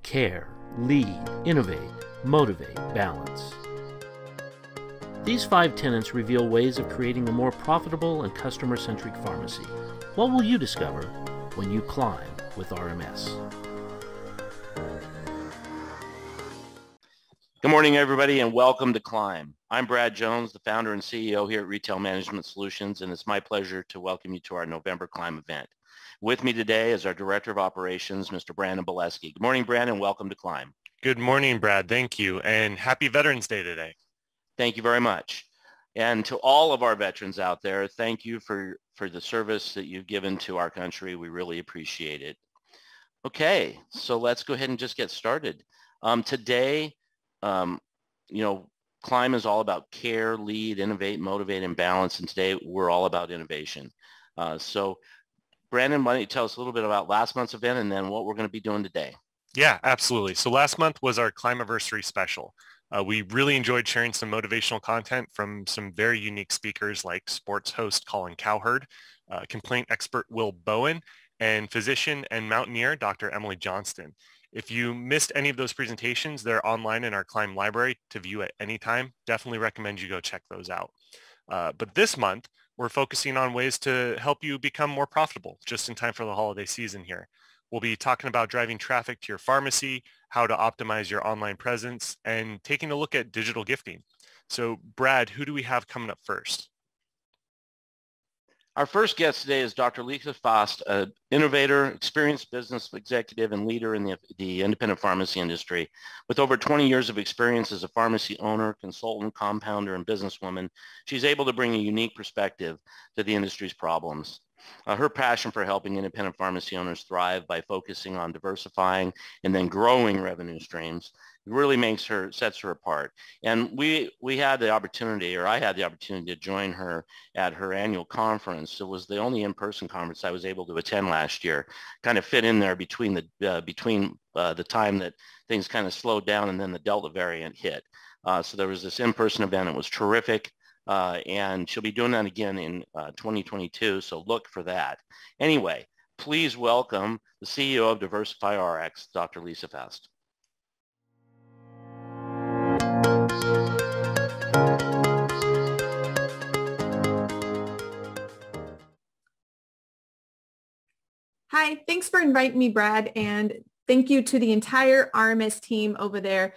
care, lead, innovate, motivate, balance. These 5 tenets reveal ways of creating a more profitable and customer-centric pharmacy. What will you discover when you climb with RMS? Good morning, everybody, and welcome to Climb. I'm Brad Jones, the founder and CEO here at Retail Management Solutions, and it's my pleasure to welcome you to our November Climb event. With me today is our Director of Operations, Mr. Brandon Bolesky. Good morning, Brandon. Welcome to Climb. Good morning, Brad. Thank you, and happy Veterans Day today. Thank you very much. And to all of our veterans out there, thank you for the service that you've given to our country. We really appreciate it. Okay, so let's go ahead and just get started. Today, Climb is all about care, lead, innovate, motivate, and balance. And today we're all about innovation. So Brandon, why don't you tell us a little bit about last month's event and then what we're going to be doing today? Yeah, absolutely. So last month was our Climiversary special. We really enjoyed sharing some motivational content from some very unique speakers like sports host Colin Cowherd, complaint expert Will Bowen, and physician and mountaineer Dr. Emily Johnston. If you missed any of those presentations, they're online in our Climb library to view at any time. Definitely recommend you go check those out. But this month, we're focusing on ways to help you become more profitable just in time for the holiday season here. We'll be talking about driving traffic to your pharmacy, how to optimize your online presence, and taking a look at digital gifting. So Brad, who do we have coming up first? Our first guest today is Dr. Lisa Faast, an innovator, experienced business executive, and leader in the independent pharmacy industry. With over 20 years of experience as a pharmacy owner, consultant, compounder, and businesswoman, she's able to bring a unique perspective to the industry's problems. Her passion for helping independent pharmacy owners thrive by focusing on diversifying and then growing revenue streams really sets her apart. And we had the opportunity, or I had the opportunity to join her at her annual conference. It was the only in-person conference I was able to attend last year, kind of fit in there between the time that things kind of slowed down and then the Delta variant hit. So there was this in-person event. It was terrific. And she'll be doing that again in 2022, so look for that. Anyway, please welcome the CEO of Diversify RX, Dr. Lisa Faast. Hi, thanks for inviting me, Brad, and thank you to the entire RMS team over there.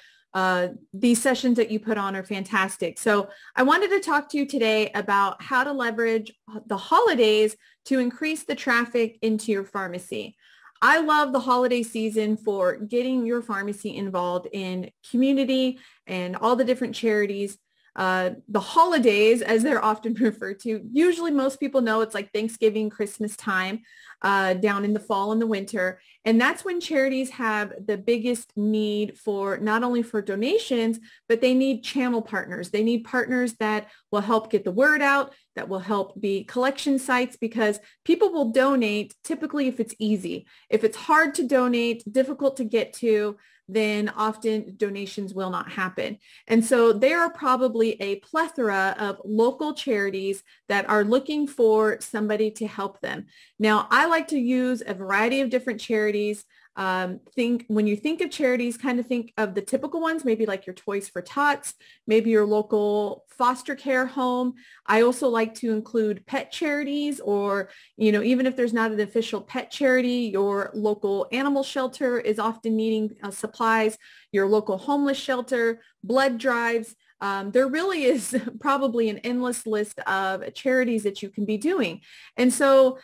These sessions that you put on are fantastic. So I wanted to talk to you today about how to leverage the holidays to increase the traffic into your pharmacy. I love the holiday season for getting your pharmacy involved in community and all the different charities. The holidays, as they're often referred to, usually most people know it's like Thanksgiving, Christmas time, down in the fall and the winter. And that's when charities have the biggest need for not only for donations, but they need channel partners. They need partners that will help get the word out, that will help be collection sites, because people will donate typically if it's easy. If it's hard to donate, difficult to get to, then often donations will not happen. And so there are probably a plethora of local charities that are looking for somebody to help them. Now, I like to use a variety of different charities. When you think of charities, kind of think of the typical ones, maybe like your Toys for Tots, maybe your local foster care home. I also like to include pet charities, or, even if there's not an official pet charity, your local animal shelter is often needing supplies, your local homeless shelter, blood drives. There really is probably an endless list of charities that you can be doing. And so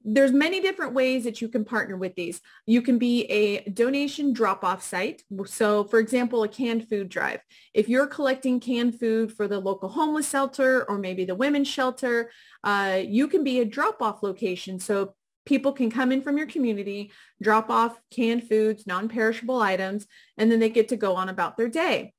there's many different ways that you can partner with these. You can be a donation drop-off site. So for example, a canned food drive. If you're collecting canned food for the local homeless shelter or maybe the women's shelter, you can be a drop-off location. So people can come in from your community, drop off canned foods, non-perishable items, and then they get to go on about their day.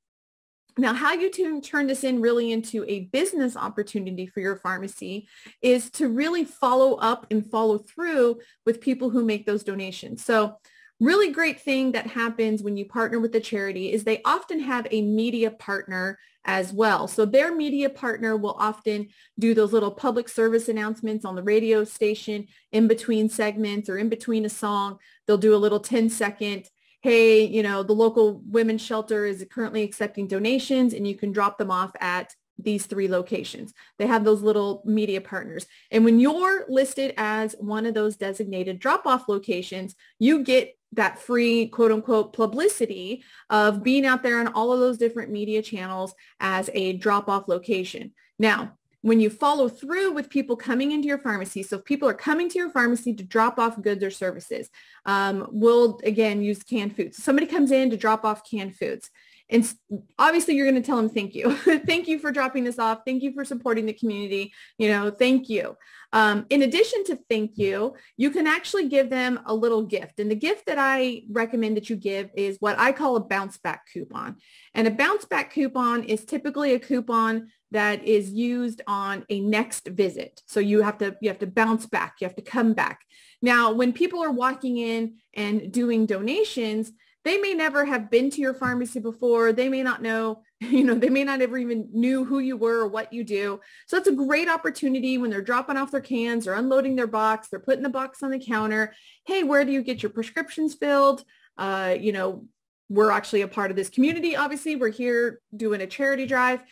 Now, how you turn this really into a business opportunity for your pharmacy is to really follow up and follow through with people who make those donations. So really great thing that happens when you partner with a charity is they often have a media partner as well. So their media partner will often do those little public service announcements on the radio station in between segments or in between a song. They'll do a little 10-second hey, the local women's shelter is currently accepting donations and you can drop them off at these 3 locations. They have those little media partners. And when you're listed as one of those designated drop-off locations, you get that free quote unquote publicity of being out there on all of those different media channels as a drop-off location. Now, when you follow through with people coming into your pharmacy, so if people are coming to your pharmacy to drop off goods or services, we'll again use canned foods. Somebody comes in to drop off canned foods. And obviously you're going to tell them, thank you. Thank you for dropping this off. Thank you for supporting the community. Thank you. In addition to thank you, you can actually give them a little gift. And the gift that I recommend that you give is what I call a bounce back coupon. And a bounce back coupon is typically a coupon that is used on a next visit. So you have to bounce back. You have to come back. Now, when people are walking in and doing donations, they may never have been to your pharmacy before. They may not know, they may not ever even knew who you were or what you do. So it's a great opportunity when they're dropping off their cans or unloading their box, they're putting the box on the counter. Hey, where do you get your prescriptions filled? We're actually a part of this community. Obviously, we're here doing a charity drive.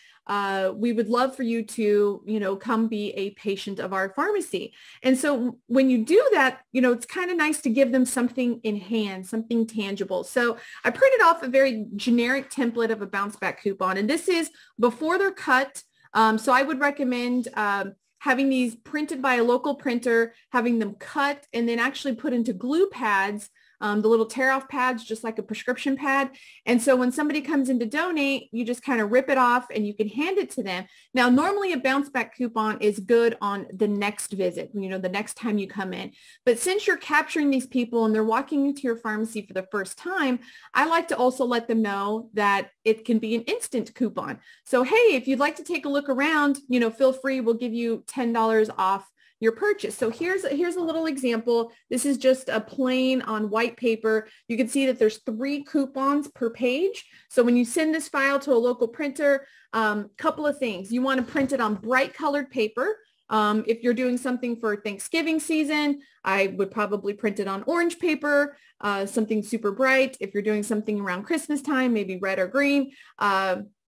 We would love for you to, come be a patient of our pharmacy. And so when you do that, it's kind of nice to give them something in hand, something tangible. So I printed off a very generic template of a bounce back coupon, and this is before they're cut. So I would recommend having these printed by a local printer, having them cut and then actually put into glue pads, the little tear off pads, just like a prescription pad. And so when somebody comes in to donate, you just kind of rip it off and you can hand it to them. Now, normally a bounce back coupon is good on the next visit, the next time you come in. But since you're capturing these people and they're walking into your pharmacy for the first time, I like to also let them know that it can be an instant coupon. So, hey, if you'd like to take a look around, feel free, we'll give you $10 off your purchase. So here's a little example. This is just a plain on white paper. You can see that there's 3 coupons per page. So when you send this file to a local printer, couple of things. You want to print it on bright colored paper. If you're doing something for Thanksgiving season, I would probably print it on orange paper, something super bright. If you're doing something around Christmas time, maybe red or green.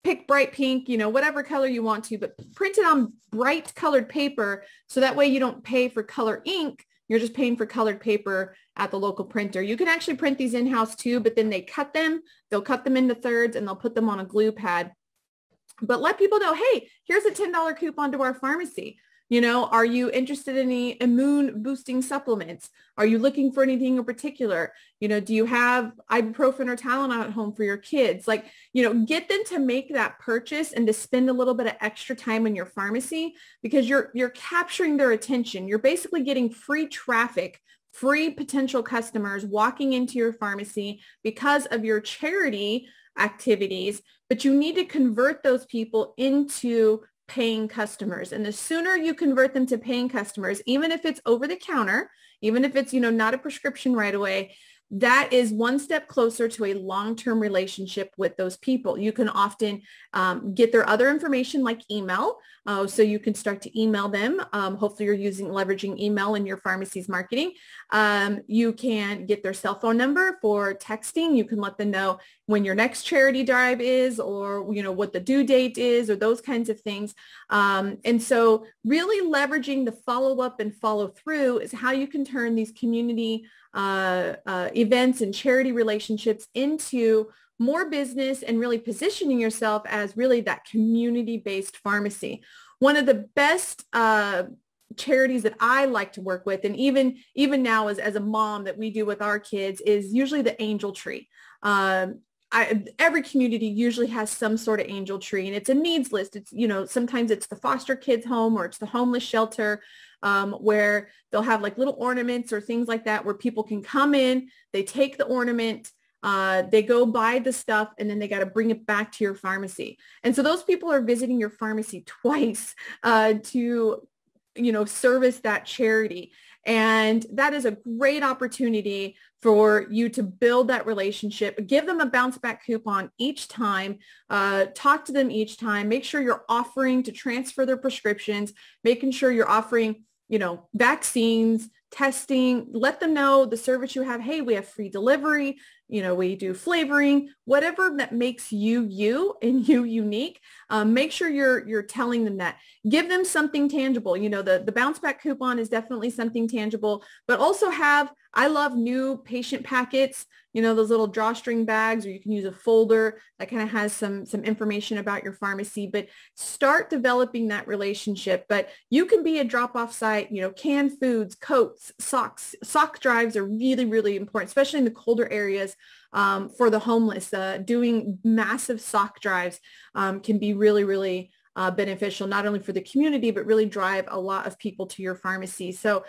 Pick bright pink, whatever color you want to, but print it on bright colored paper. So that way you don't pay for color ink. You're just paying for colored paper at the local printer. You can actually print these in-house too, but then they cut them. They'll cut them into thirds and they'll put them on a glue pad. But let people know, hey, here's a $10 coupon to our pharmacy. Are you interested in any immune boosting supplements? Are you looking for anything in particular? Do you have ibuprofen or Tylenol at home for your kids? Get them to make that purchase and to spend a little bit of extra time in your pharmacy, because you're capturing their attention. You're basically getting free traffic, free potential customers walking into your pharmacy because of your charity activities, but you need to convert those people into paying customers. And the sooner you convert them to paying customers, even if it's over the counter, even if it's, not a prescription right away, that is one step closer to a long-term relationship with those people. You can often get their other information like email. So you can start to email them. Hopefully you're leveraging email in your pharmacy's marketing. You can get their cell phone number for texting. You can let them know when your next charity drive is, or, what the due date is, or those kinds of things. And so really leveraging the follow-up and follow-through is how you can turn these community events and charity relationships into more business and really positioning yourself as really that community-based pharmacy. One of the best charities that I like to work with, and even now as a mom that we do with our kids, is usually the Angel Tree. Every community usually has some sort of angel tree, and it's a needs list. It's, sometimes it's the foster kids home or it's the homeless shelter, where they'll have like little ornaments or things like that where people can come in, they take the ornament, they go buy the stuff, and then they got to bring it back to your pharmacy. And so those people are visiting your pharmacy twice to, service that charity. And that is a great opportunity for you to build that relationship. Give them a bounce back coupon each time. Talk to them each time. Make sure you're offering to transfer their prescriptions, making sure you're offering, vaccines, testing. Let them know the service you have. Hey, we have free delivery. we do flavoring, whatever that makes you you and you unique. Make sure you're telling them that. Give them something tangible. The bounce back coupon is definitely something tangible, but also I love new patient packets, those little drawstring bags, or you can use a folder that kind of has some information about your pharmacy, but start developing that relationship. But you can be a drop-off site, canned foods, coats, socks. Sock drives are really, really important, especially in the colder areas. For the homeless, doing massive sock drives can be really, really beneficial, not only for the community, but really drive a lot of people to your pharmacy. So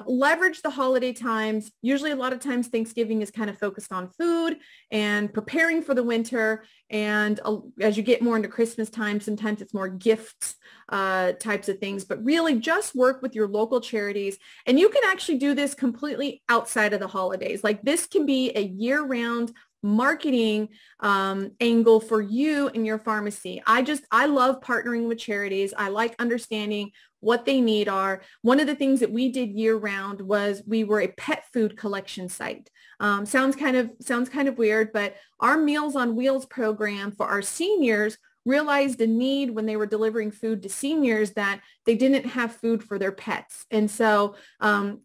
leverage the holiday times. Usually a lot of times Thanksgiving is kind of focused on food and preparing for the winter. And as you get more into Christmas time, sometimes it's more gifts types of things, but really just work with your local charities. And you can actually do this completely outside of the holidays. Like this can be a year-round marketing angle for you and your pharmacy. I love partnering with charities. I like understanding what they need are. One of the things that we did year round was we were a pet food collection site. Sounds kind of weird, but our Meals on Wheels program for our seniors realized a need when they were delivering food to seniors that they didn't have food for their pets. And so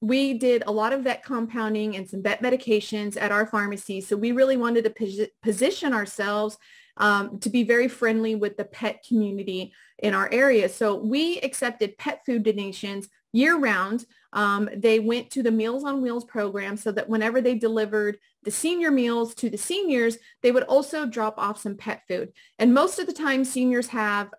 we did a lot of vet compounding and some vet medications at our pharmacy. So we really wanted to position ourselves to be very friendly with the pet community in our area. So we accepted pet food donations year round. They went to the Meals on Wheels program so that whenever they delivered the senior meals to the seniors, they would also drop off some pet food. And most of the time seniors have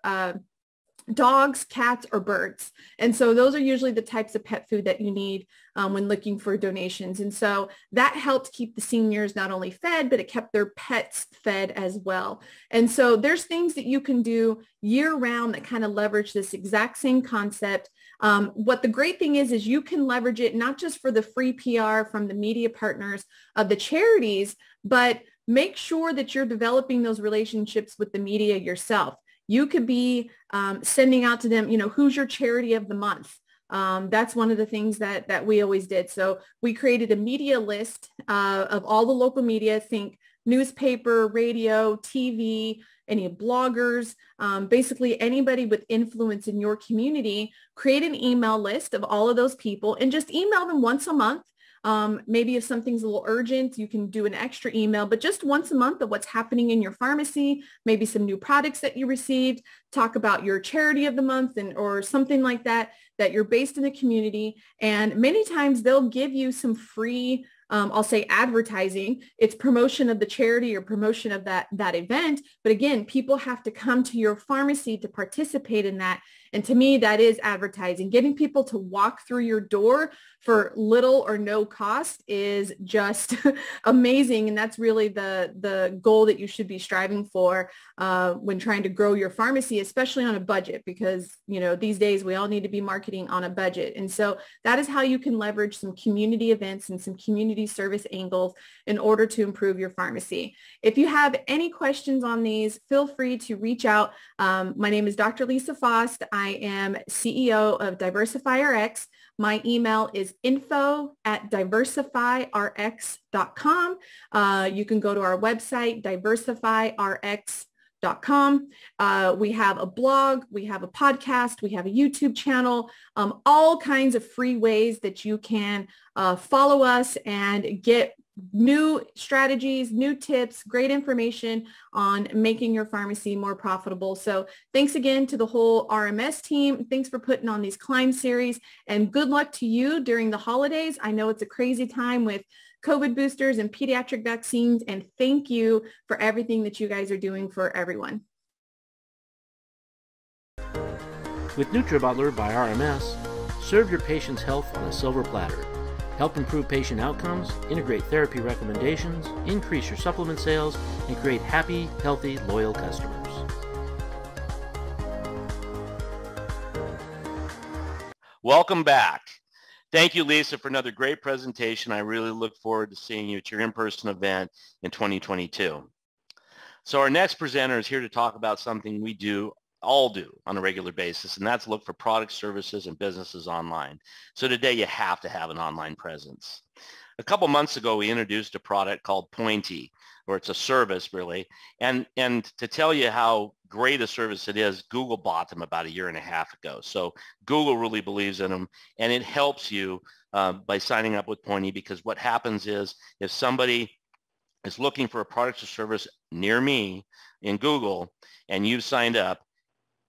dogs, cats, or birds. And so those are usually the types of pet food that you need when looking for donations. And so that helped keep the seniors not only fed, but it kept their pets fed as well. And so there's things that you can do year round that kind of leverage this exact same concept. What the great thing is you can leverage it not just for the free PR from the media partners of the charities, but make sure that you're developing those relationships with the media yourself. You could be sending out to them, who's your charity of the month? That's one of the things that we always did. So we created a media list of all the local media, think newspaper, radio, TV, any bloggers, basically anybody with influence in your community. Create an email list of all of those people and just email them once a month. Maybe if something's a little urgent, you can do an extra email, but just once a month of what's happening in your pharmacy, maybe some new products that you received, talk about your charity of the month or something like that you're based in the community. And many times they'll give you some free, I'll say advertising. It's promotion of the charity or promotion of that event. But again, people have to come to your pharmacy to participate in that. And to me, that is advertising. Getting people to walk through your door for little or no cost is just amazing. And that's really the goal that you should be striving for when trying to grow your pharmacy, especially on a budget, because, these days we all need to be marketing on a budget. And so that is how you can leverage some community events and some community service angles in order to improve your pharmacy. If you have any questions on these, feel free to reach out. My name is Dr. Lisa Faast. I am CEO of DiversifyRx. My email is info@diversifyrx.com. You can go to our website, diversifyrx.com. We have a blog, we have a podcast, we have a YouTube channel, all kinds of free ways that you can follow us and get new strategies, new tips, great information on making your pharmacy more profitable. So thanks again to the whole RMS team. Thanks for putting on these Climb series, and good luck to you during the holidays. I know it's a crazy time with COVID boosters and pediatric vaccines, and thank you for everything that you guys are doing for everyone. With NutriButler by RMS, serve your patient's health on a silver platter. Help improve patient outcomes, integrate therapy recommendations, increase your supplement sales, and create happy, healthy, loyal customers. Welcome back. Thank you, Lisa, for another great presentation. I really look forward to seeing you at your in-person event in 2022. So our next presenter is here to talk about something we all do on a regular basis, and that's look for products, services, and businesses online. So today you have to have an online presence. A couple months ago, we introduced a product called Pointy, or it's a service really. And to tell you how great a service it is, Google bought them about 1.5 years ago. So Google really believes in them, and it helps you by signing up with Pointy, because what happens is if somebody is looking for a product or service near me in Google and you've signed up,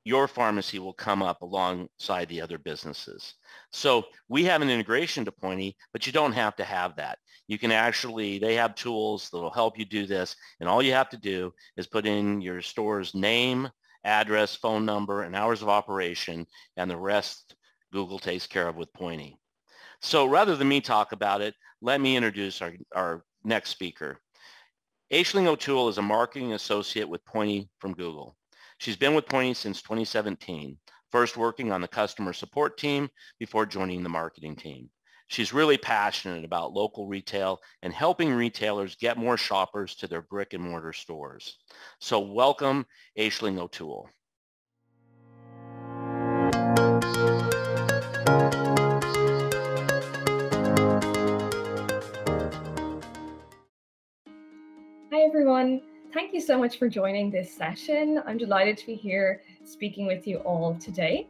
your pharmacy will come up alongside the other businesses. So we have an integration to Pointy, but you don't have to have that. You can actually, they have tools that will help you do this. And all you have to do is put in your store's name, address, phone number, and hours of operation, and the rest Google takes care of with Pointy. So rather than me talk about it, let me introduce our next speaker. Aisling O'Toole is a marketing associate with Pointy from Google. She's been with Pointy since 2017, first working on the customer support team before joining the marketing team. She's really passionate about local retail and helping retailers get more shoppers to their brick and mortar stores. So welcome, Aisling O'Toole. Hi everyone, thank you so much for joining this session. I'm delighted to be here speaking with you all today.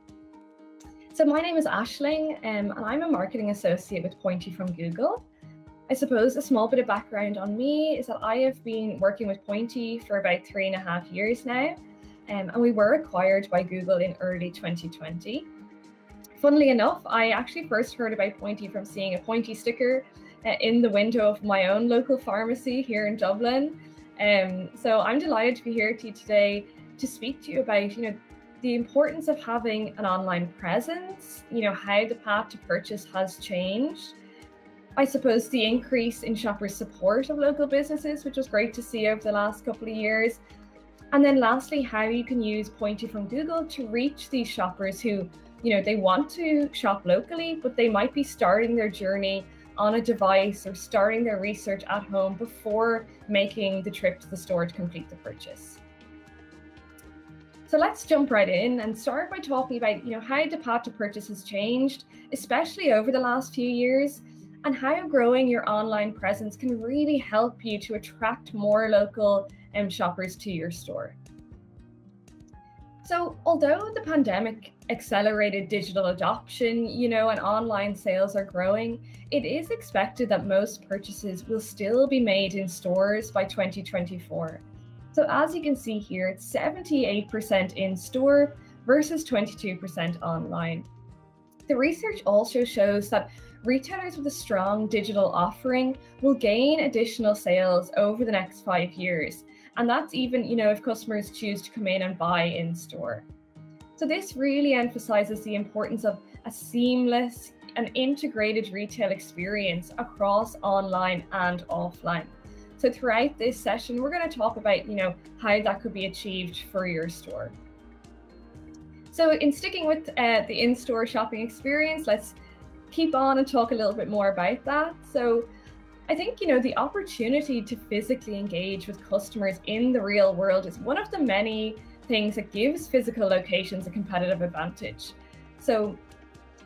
So my name is Aisling and I'm a marketing associate with Pointy from Google. I suppose a small bit of background on me is that I have been working with Pointy for about 3.5 years now, and we were acquired by Google in early 2020. Funnily enough, I actually first heard about Pointy from seeing a Pointy sticker in the window of my own local pharmacy here in Dublin. So I'm delighted to be here today to speak to you about, the importance of having an online presence, how the path to purchase has changed. I suppose the increase in shopper support of local businesses, which was great to see over the last couple of years. And then lastly, how you can use Pointy from Google to reach these shoppers who, they want to shop locally, but they might be starting their journey on a device or starting their research at home before making the trip to the store to complete the purchase. So let's jump right in and start by talking about, how the path to purchase has changed, especially over the last few years, and how growing your online presence can really help you to attract more local shoppers to your store. So although the pandemic accelerated digital adoption, and online sales are growing, it is expected that most purchases will still be made in stores by 2024. So as you can see here, it's 78% in store versus 22% online. The research also shows that retailers with a strong digital offering will gain additional sales over the next 5 years. And that's even, if customers choose to come in and buy in store. So this really emphasizes the importance of a seamless and integrated retail experience across online and offline. So throughout this session, we're going to talk about, how that could be achieved for your store. So in sticking with the in-store shopping experience, let's keep on and talk a little bit more about that. So I think, the opportunity to physically engage with customers in the real world is one of the many things that gives physical locations a competitive advantage. So,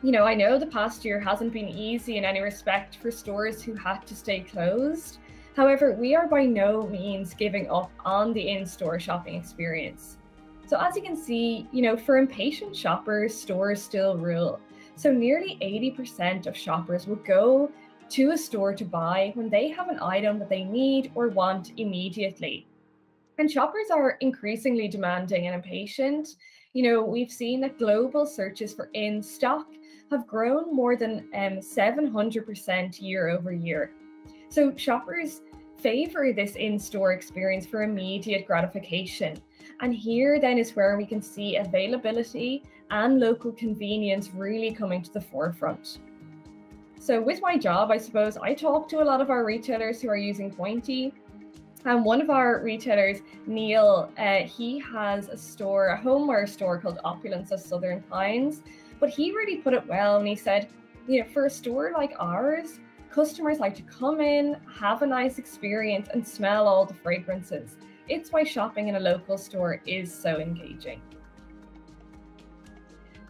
I know the past year hasn't been easy in any respect for stores who had to stay closed. However, we are by no means giving up on the in-store shopping experience. So as you can see, for impatient shoppers, stores still rule. So nearly 80% of shoppers will go to a store to buy when they have an item that they need or want immediately. And shoppers are increasingly demanding and impatient. We've seen that global searches for in stock have grown more than 700% year over year. So shoppers favor this in-store experience for immediate gratification. And here then is where we can see availability and local convenience really coming to the forefront. So with my job, I suppose I talk to a lot of our retailers who are using Pointy. And one of our retailers, Neil, he has a homeware store called Opulence of Southern Pines. But he really put it well, and he said, for a store like ours, customers like to come in, have a nice experience, and smell all the fragrances. It's why shopping in a local store is so engaging.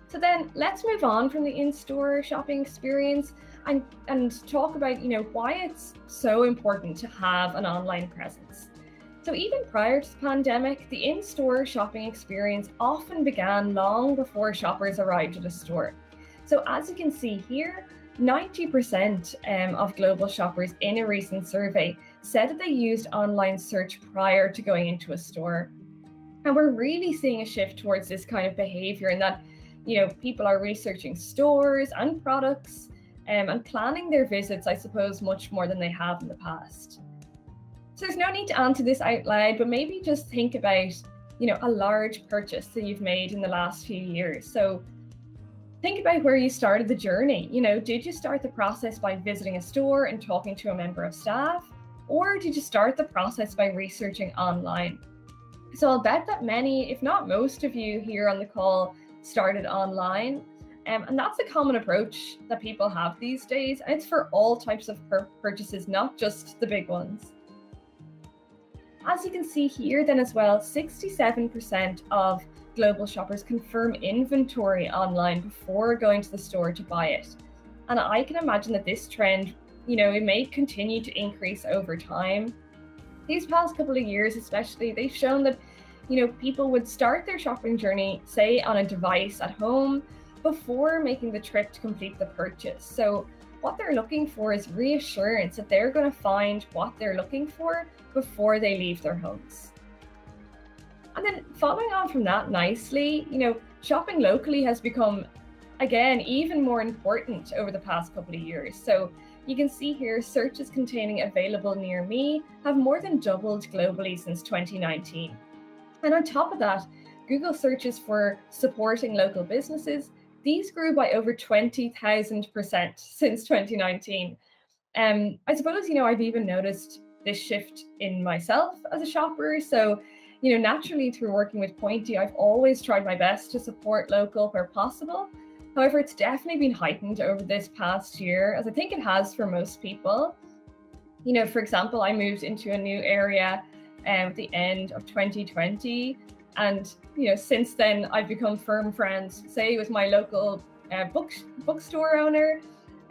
So then let's move on from the in-store shopping experience and talk about, why it's so important to have an online presence. So even prior to the pandemic, the in-store shopping experience often began long before shoppers arrived at a store. So as you can see here, 90% of global shoppers in a recent survey said that they used online search prior to going into a store. And we're really seeing a shift towards this kind of behavior, in that, people are researching stores and products and planning their visits, I suppose, much more than they have in the past. So there's no need to answer this out loud, but maybe just think about, a large purchase that you've made in the last few years. So think about where you started the journey. Did you start the process by visiting a store and talking to a member of staff? Or did you start the process by researching online? So I'll bet that many, if not most of you here on the call, started online. And that's a common approach that people have these days. And it's for all types of purchases, not just the big ones. As you can see here then as well, 67% of global shoppers confirm inventory online before going to the store to buy it. And I can imagine that this trend, it may continue to increase over time. These past couple of years especially, they've shown that, people would start their shopping journey, say, on a device at home before making the trip to complete the purchase. So what they're looking for is reassurance that they're going to find what they're looking for before they leave their homes. And then following on from that nicely, shopping locally has become, again, even more important over the past couple of years. So you can see here, searches containing available near me have more than doubled globally since 2019. And on top of that, Google searches for supporting local businesses, these grew by over 20,000% since 2019. I suppose, I've even noticed this shift in myself as a shopper. So, naturally through working with Pointy, I've always tried my best to support local where possible. However, it's definitely been heightened over this past year, as I think it has for most people. For example, I moved into a new area at the end of 2020. And, since then I've become firm friends, say, with my local bookstore owner.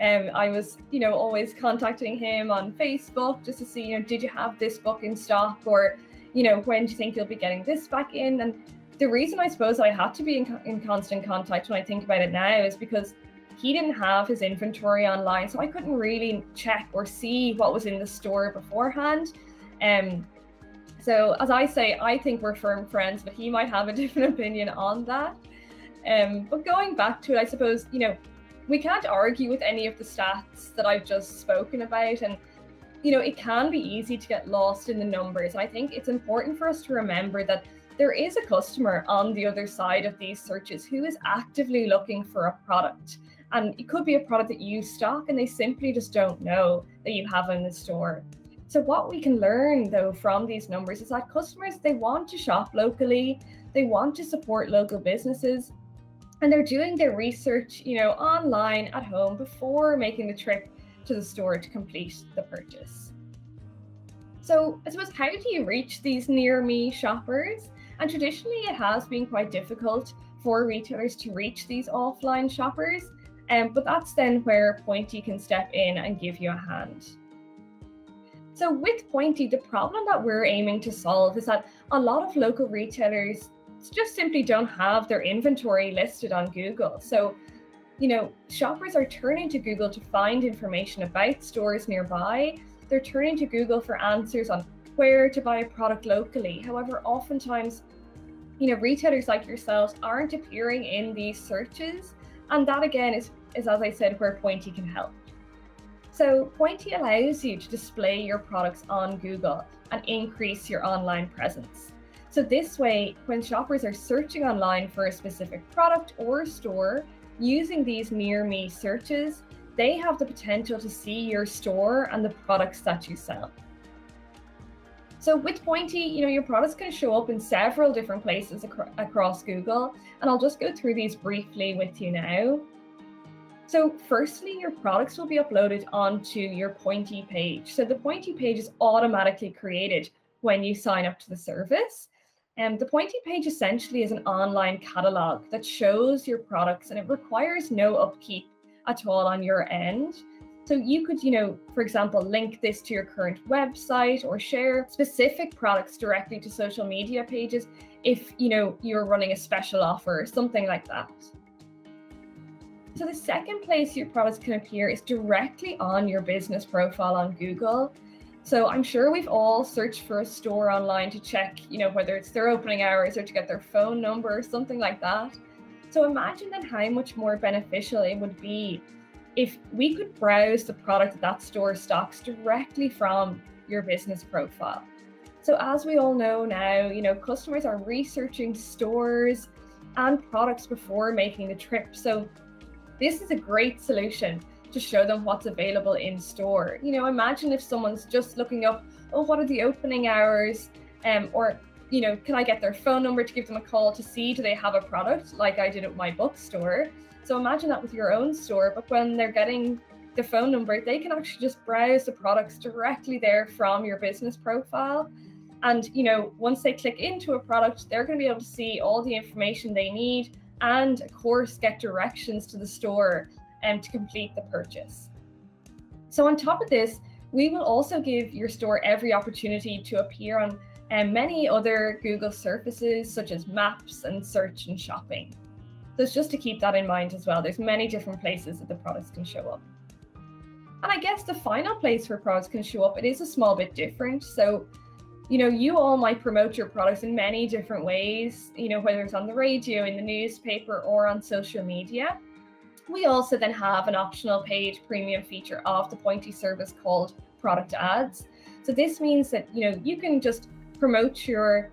I was, always contacting him on Facebook just to see, did you have this book in stock? Or, when do you think you'll be getting this back in? And the reason I suppose I had to be in constant contact when I think about it now is because he didn't have his inventory online. So I couldn't really check or see what was in the store beforehand. So as I say, I think we're firm friends, but he might have a different opinion on that. But going back to it, I suppose, we can't argue with any of the stats that I've just spoken about. And, it can be easy to get lost in the numbers. And I think it's important for us to remember that there is a customer on the other side of these searches who is actively looking for a product. And it could be a product that you stock and they simply just don't know that you have in the store. So what we can learn, though, from these numbers is that customers, they want to shop locally, they want to support local businesses, and they're doing their research, online at home before making the trip to the store to complete the purchase. So I suppose, how do you reach these near me shoppers? And traditionally, it has been quite difficult for retailers to reach these offline shoppers, but that's then where Pointy can step in and give you a hand. So with Pointy, the problem that we're aiming to solve is that a lot of local retailers just simply don't have their inventory listed on Google. So, shoppers are turning to Google to find information about stores nearby. They're turning to Google for answers on where to buy a product locally. However, oftentimes, retailers like yourselves aren't appearing in these searches. And that, again, is as I said, where Pointy can help. So Pointy allows you to display your products on Google and increase your online presence. So this way, when shoppers are searching online for a specific product or store, using these near me searches, they have the potential to see your store and the products that you sell. So with Pointy, your products can show up in several different places across Google, and I'll just go through these briefly with you now. So firstly, your products will be uploaded onto your Pointy page. So the Pointy page is automatically created when you sign up to the service. And the Pointy page essentially is an online catalog that shows your products, and it requires no upkeep at all on your end. So you could, for example, link this to your current website or share specific products directly to social media pages if, you're running a special offer or something like that. So the second place your products can appear is directly on your business profile on Google. So I'm sure we've all searched for a store online to check, whether it's their opening hours or to get their phone number or something like that. So imagine then how much more beneficial it would be if we could browse the product that store stocks directly from your business profile. So as we all know now, customers are researching stores and products before making the trip. So this is a great solution to show them what's available in store. Imagine if someone's just looking up, oh, what are the opening hours? Or, can I get their phone number to give them a call to see, do they have a product like I did at my bookstore? So imagine that with your own store, but when they're getting the phone number, they can actually just browse the products directly there from your business profile. And, once they click into a product, they're going to be able to see all the information they need and, of course, get directions to the store to complete the purchase. So on top of this, we will also give your store every opportunity to appear on many other Google surfaces such as Maps and Search and Shopping. So it's just to keep that in mind as well. There's many different places that the products can show up. And I guess the final place where products can show up, it is a small bit different. So, you all might promote your products in many different ways, whether it's on the radio, in the newspaper, or on social media. We also then have an optional paid premium feature of the Pointy service called product ads. So this means that, you can just promote your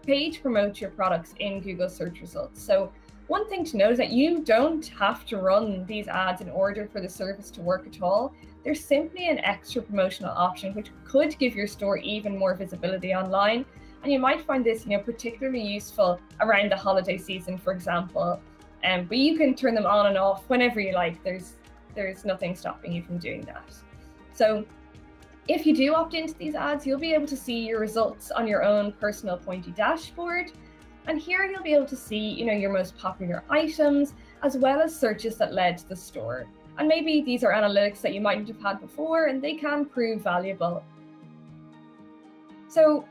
products in Google search results. So one thing to note is that you don't have to run these ads in order for the service to work at all. There's simply an extra promotional option which could give your store even more visibility online. And you might find this, particularly useful around the holiday season, for example. But you can turn them on and off whenever you like. There's nothing stopping you from doing that. So if you do opt into these ads, you'll be able to see your results on your own personal Pointy dashboard. And here you'll be able to see, your most popular items, as well as searches that led to the store. And maybe these are analytics that you mightn't have had before, and they can prove valuable. So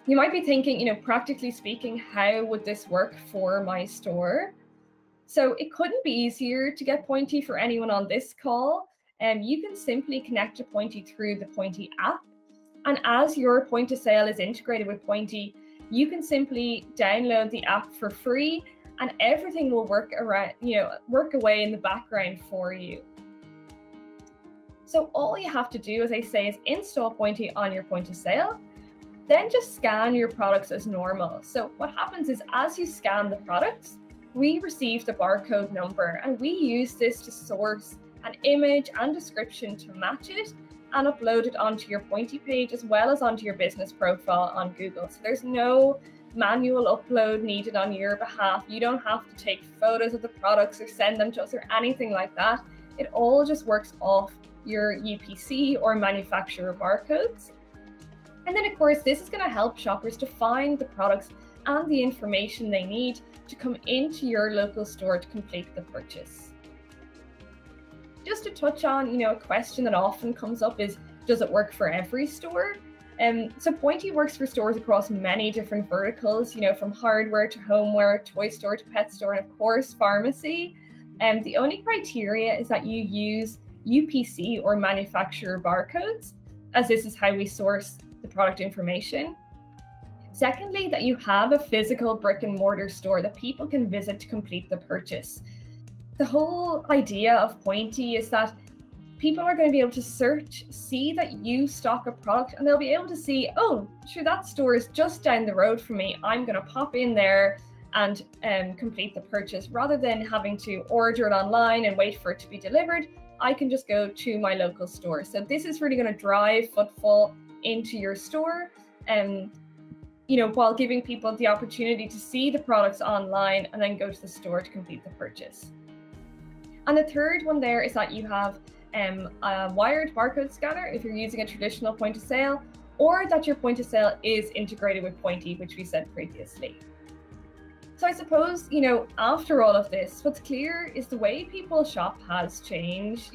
you might be thinking, practically speaking, how would this work for my store? So it couldn't be easier to get Pointy for anyone on this call. You can simply connect to Pointy through the Pointy app. And as your point of sale is integrated with Pointy, you can simply download the app for free and everything will work away in the background for you. So all you have to do, as I say, is install Pointy on your point of sale, then just scan your products as normal. So what happens is as you scan the products, we receive the barcode number and we use this to source an image and description to match it and upload it onto your Pointy page as well as onto your business profile on Google. So there's no manual upload needed on your behalf. You don't have to take photos of the products or send them to us or anything like that. It all just works off your UPC or manufacturer barcodes. And then of course, this is going to help shoppers to find the products and the information they need to come into your local store to complete the purchase. Just to touch on, a question that often comes up is, does it work for every store? So Pointy works for stores across many different verticals, from hardware to homeware, toy store to pet store, and of course, pharmacy. The only criteria is that you use UPC or manufacturer barcodes, as this is how we source the product information. Secondly, that you have a physical brick and mortar store that people can visit to complete the purchase. The whole idea of Pointy is that people are going to be able to search, see that you stock a product, and they'll be able to see, oh, sure, that store is just down the road from me. I'm going to pop in there and complete the purchase. Rather than having to order it online and wait for it to be delivered, I can just go to my local store. So this is really going to drive footfall into your store, while giving people the opportunity to see the products online and then go to the store to complete the purchase. And the third one there is that you have a wired barcode scanner if you're using a traditional point of sale, or that your point of sale is integrated with Pointy, which we said previously. So I suppose, after all of this, what's clear is the way people shop has changed.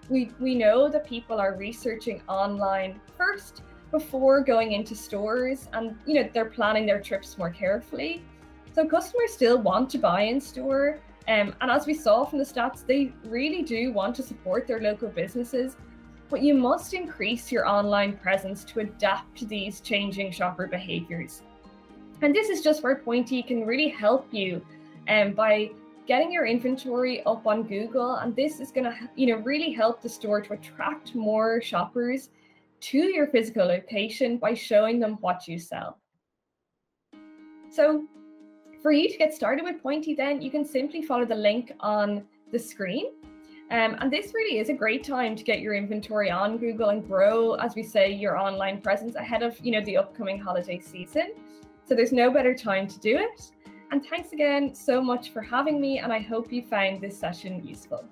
We know that people are researching online first before going into stores, and they're planning their trips more carefully. So customers still want to buy in store. And as we saw from the stats, they really do want to support their local businesses, but you must increase your online presence to adapt to these changing shopper behaviors. And this is just where Pointy can really help you by getting your inventory up on Google. And this is going to really help the store to attract more shoppers to your physical location by showing them what you sell. So for you to get started with Pointy, then you can simply follow the link on the screen. And this really is a great time to get your inventory on Google and grow, as we say, your online presence ahead of the upcoming holiday season. So there's no better time to do it. And thanks again so much for having me, and I hope you found this session useful.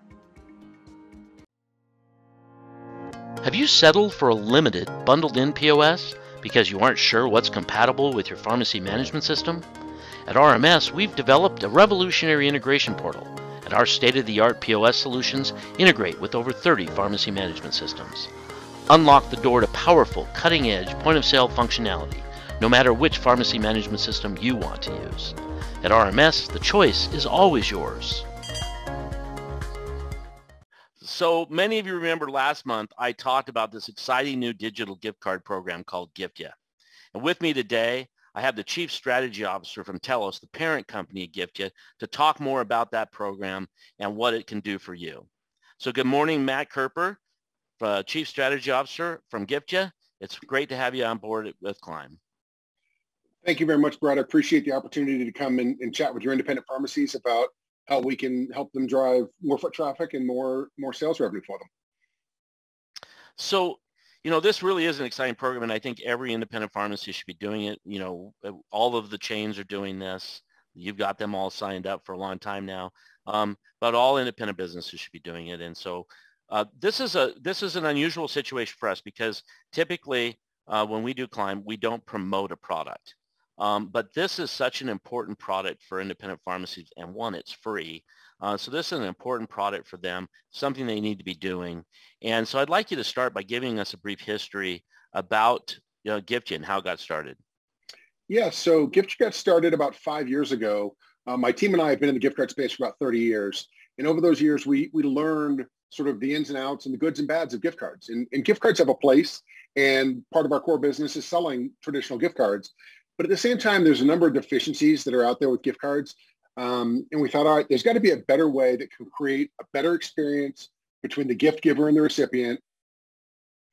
Have you settled for a limited bundled-in POS because you aren't sure what's compatible with your pharmacy management system? At RMS, we've developed a revolutionary integration portal, and our state-of-the-art POS solutions integrate with over 30 pharmacy management systems. Unlock the door to powerful, cutting-edge point-of-sale functionality, no matter which pharmacy management system you want to use. At RMS, the choice is always yours. So many of you remember last month, I talked about this exciting new digital gift card program called Giftya. And with me today, I have the Chief Strategy Officer from Telos, the parent company of Giftya, to talk more about that program and what it can do for you. So good morning, Matt Kerper, Chief Strategy Officer from Giftya. It's great to have you on board with Climb. Thank you very much, Brad. I appreciate the opportunity to come and chat with your independent pharmacies about how we can help them drive more foot traffic and more sales revenue for them. So, this really is an exciting program, and I think every independent pharmacy should be doing it. All of the chains are doing this. You've got them all signed up for a long time now, but all independent businesses should be doing it. And so this is an unusual situation for us because typically when we do Climb, we don't promote a product. But this is such an important product for independent pharmacies, and one, it's free. So this is an important product for them, something they need to be doing. And so I'd like you to start by giving us a brief history about Giftya and how it got started. Yeah, so Giftya got started about 5 years ago. My team and I have been in the gift card space for about 30 years. And over those years, we learned sort of the ins and outs and the goods and bads of gift cards. And gift cards have a place, and part of our core business is selling traditional gift cards. But at the same time, there's a number of deficiencies that are out there with gift cards. And we thought, all right, there's got to be a better way that can create a better experience between the gift giver and the recipient,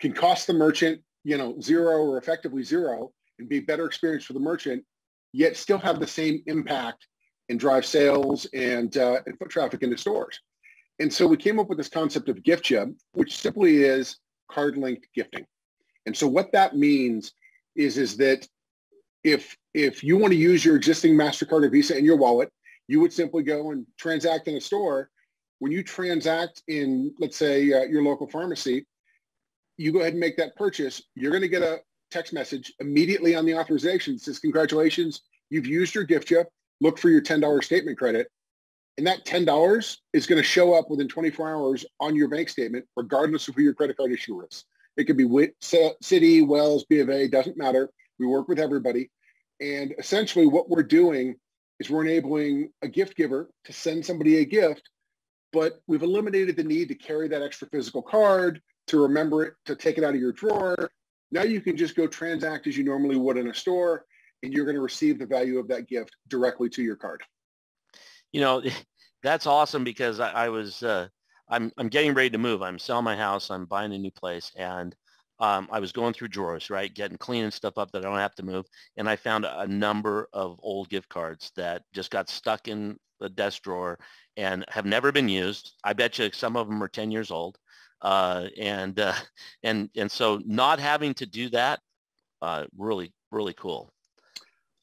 can cost the merchant, zero or effectively zero, and be a better experience for the merchant, yet still have the same impact and drive sales and foot traffic into stores. And so we came up with this concept of Giftya, which simply is card-linked gifting. And so what that means is that if you want to use your existing MasterCard or Visa in your wallet, you would simply go and transact in a store. When you transact in, let's say, your local pharmacy, you go ahead and make that purchase. You're going to get a text message immediately on the authorization that says, congratulations, you've used your Giftya. Look for your $10 statement credit. And that $10 is going to show up within 24 hours on your bank statement, regardless of who your credit card issuer is. It could be Citi, Wells, B of A, doesn't matter. We work with everybody. And essentially what we're doing is we're enabling a gift giver to send somebody a gift, but we've eliminated the need to carry that extra physical card, to remember it, to take it out of your drawer. Now you can just go transact as you normally would in a store, and you're going to receive the value of that gift directly to your card. That's awesome, because I'm getting ready to move. I'm selling my house. I'm buying a new place. And I was going through drawers, right, cleaning stuff up that I don't have to move. And I found a number of old gift cards that just got stuck in the desk drawer and have never been used. I bet you some of them are 10 years old. And so not having to do that, really, really cool.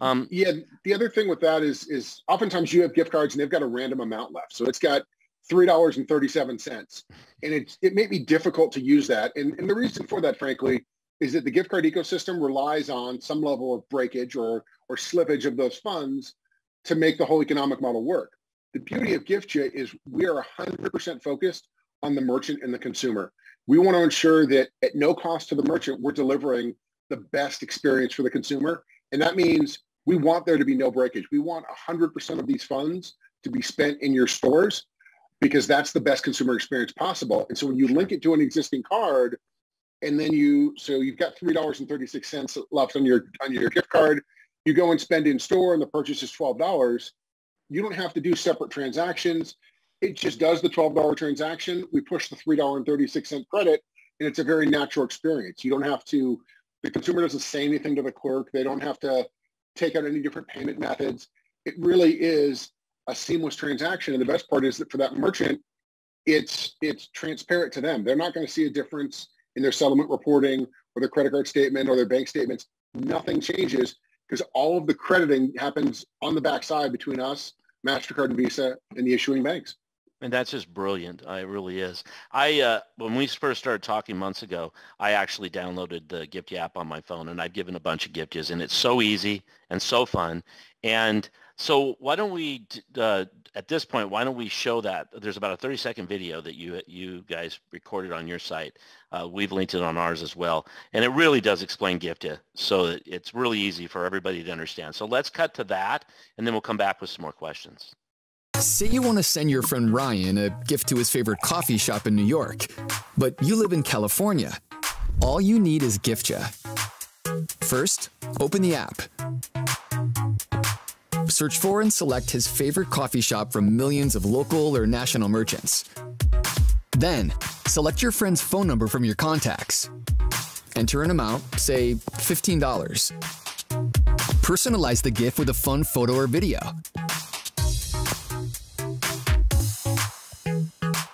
Yeah, the other thing with that is oftentimes you have gift cards and they've got a random amount left. So it's got $3.37. And it may be difficult to use that. And the reason for that, frankly, is that the gift card ecosystem relies on some level of breakage or slippage of those funds to make the whole economic model work. The beauty of Giftya is we are 100% focused on the merchant and the consumer. We want to ensure that at no cost to the merchant, we're delivering the best experience for the consumer. And that means we want there to be no breakage. We want 100% of these funds to be spent in your stores because that's the best consumer experience possible. And so when you link it to an existing card, and then you've got $3.36 left on your gift card, you go and spend in store and the purchase is $12. You don't have to do separate transactions. It just does the $12 transaction. We push the $3.36 credit, and it's a very natural experience. You don't have to, the consumer doesn't say anything to the clerk. They don't have to take out any different payment methods. It really is a seamless transaction. And the best part is that for that merchant, it's transparent to them. They're not going to see a difference in their settlement reporting or their credit card statement or their bank statements. Nothing changes because all of the crediting happens on the backside between us, MasterCard and Visa, and the issuing banks. And that's just brilliant. It really is. When we first started talking months ago, I actually downloaded the Gifty app on my phone, and I've given a bunch of Gifties, and it's so easy and so fun. And so why don't we, at this point, why don't we show that? There's about a 30-second video that you guys recorded on your site. We've linked it on ours as well. And it really does explain Gifty, so that it's really easy for everybody to understand. So let's cut to that, and then we'll come back with some more questions. Say you want to send your friend Ryan a gift to his favorite coffee shop in New York, but you live in California. All you need is Giftja. First, open the app. Search for and select his favorite coffee shop from millions of local or national merchants. Then, select your friend's phone number from your contacts. Enter an amount, say $15. Personalize the gift with a fun photo or video.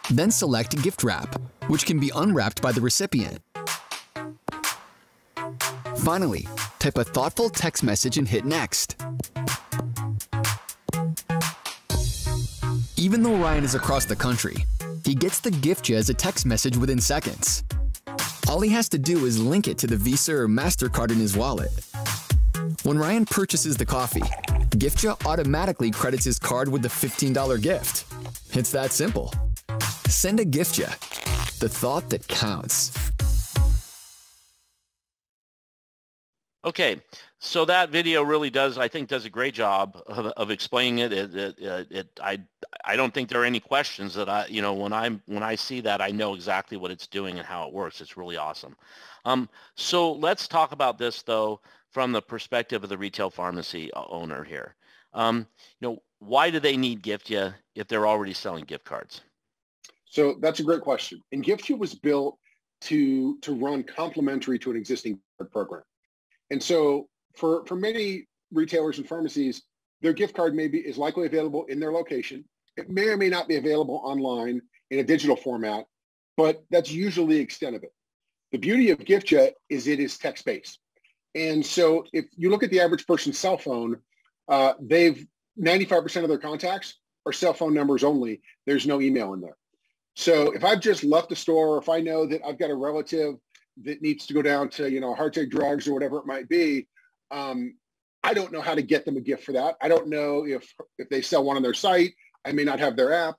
Then select Gift Wrap, which can be unwrapped by the recipient. Finally, type a thoughtful text message and hit Next. Even though Ryan is across the country, he gets the Giftja as a text message within seconds. All he has to do is link it to the Visa or MasterCard in his wallet. When Ryan purchases the coffee, Giftja automatically credits his card with the $15 gift. It's that simple. Send a Giftja, the thought that counts. Okay, so that video really does, I think, does a great job of explaining it. I don't think there are any questions that when I see that, I know exactly what it's doing and how it works. It's really awesome. So let's talk about this though from the perspective of the retail pharmacy owner here. Why do they need Giftja if they're already selling gift cards? So that's a great question. And Giftja was built to run complementary to an existing program. And so for many retailers and pharmacies, their gift card is likely available in their location. It may or may not be available online in a digital format, but that's usually the extent of it. The beauty of Giftja is it is text-based. And so if you look at the average person's cell phone, 95% of their contacts are cell phone numbers only. There's no email in there. So if I've just left the store, or if I know that I've got a relative that needs to go down to, Heartake Drugs or whatever it might be, I don't know how to get them a gift for that. I don't know if they sell one on their site. I may not have their app.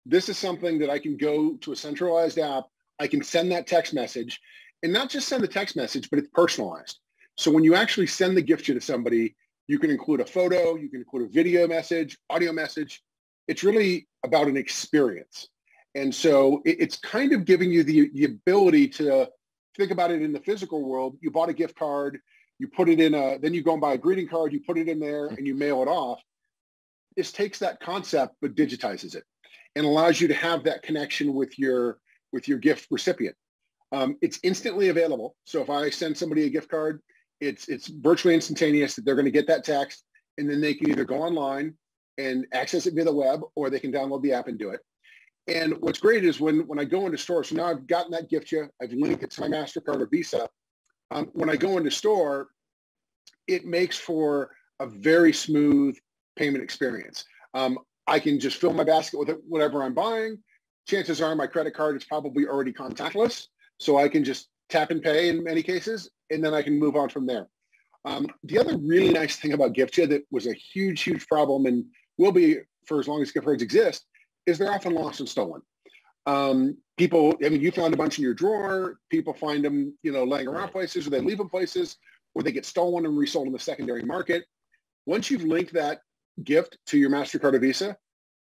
This is something that I can go to a centralized app. I can send that text message, and not just send the text message, but it's personalized. So when you actually send the Giftja to somebody, you can include a photo, you can include a video message, audio message. It's really about an experience. And so it's kind of giving you the ability to think about it in the physical world. You bought a gift card, you put it in then you go and buy a greeting card, you put it in there and you mail it off. This takes that concept, but digitizes it and allows you to have that connection with your gift recipient. It's instantly available. So if I send somebody a gift card, it's virtually instantaneous that they're going to get that text, and then they can either go online and access it via the web, or they can download the app and do it. And what's great is when I go into store, so now I've gotten that Giftja, I've linked it to my MasterCard or Visa. When I go into store, it makes for a very smooth payment experience. I can just fill my basket with whatever I'm buying. Chances are my credit card is probably already contactless, so I can just tap and pay in many cases, and then I can move on from there. The other really nice thing about Giftja that was a huge, huge problem and will be for as long as gift cards exist is they're often lost and stolen. People, I mean, you found a bunch in your drawer. People find them, laying around places, or they leave them places, or they get stolen and resold in the secondary market. Once you've linked that gift to your MasterCard or Visa,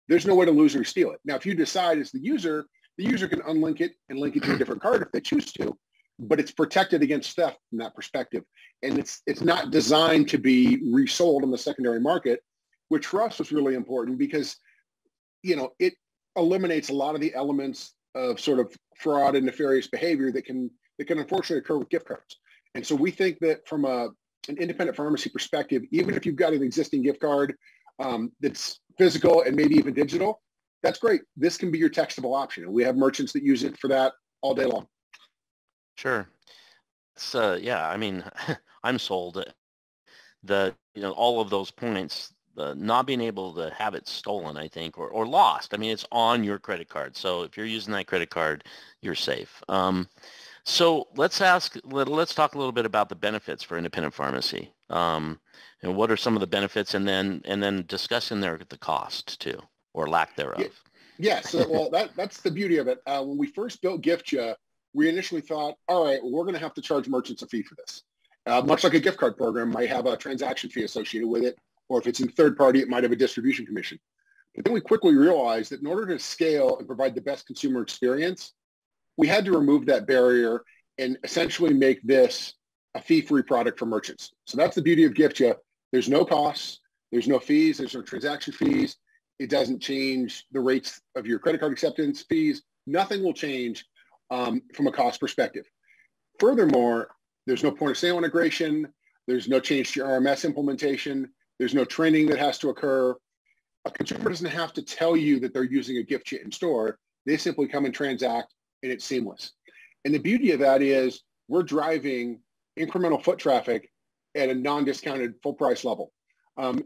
there's no way to lose or steal it. Now, if you decide as the user can unlink it and link it to a different card if they choose to, but it's protected against theft from that perspective. And it's not designed to be resold in the secondary market, which for us was really important because, it eliminates a lot of the elements of sort of fraud and nefarious behavior that can unfortunately occur with gift cards. And so we think that from an independent pharmacy perspective, even if you've got an existing gift card that's physical and maybe even digital, that's great. This can be your textable option. And we have merchants that use it for that all day long. Sure. So yeah, I mean, I'm sold. All of those points, not being able to have it stolen, I think, or lost. I mean, it's on your credit card. So if you're using that credit card, you're safe. So let's talk a little bit about the benefits for independent pharmacy. And what are some of the benefits, and then discuss in there the cost too, or lack thereof. Yeah. So well, that's the beauty of it. When we first built GiftJa, we initially thought, all right, we're going to have to charge merchants a fee for this. Much like a gift card program might have a transaction fee associated with it, or if it's in third party, it might have a distribution commission. But then we quickly realized that in order to scale and provide the best consumer experience, we had to remove that barrier and essentially make this a fee-free product for merchants. So that's the beauty of GiftJa. There's no costs, there's no fees, there's no transaction fees. It doesn't change the rates of your credit card acceptance fees. Nothing will change from a cost perspective. Furthermore, there's no point of sale integration. There's no change to your RMS implementation. There's no training that has to occur. A consumer doesn't have to tell you that they're using a GiftJa in store. They simply come and transact, and it's seamless. And the beauty of that is we're driving incremental foot traffic at a non-discounted full price level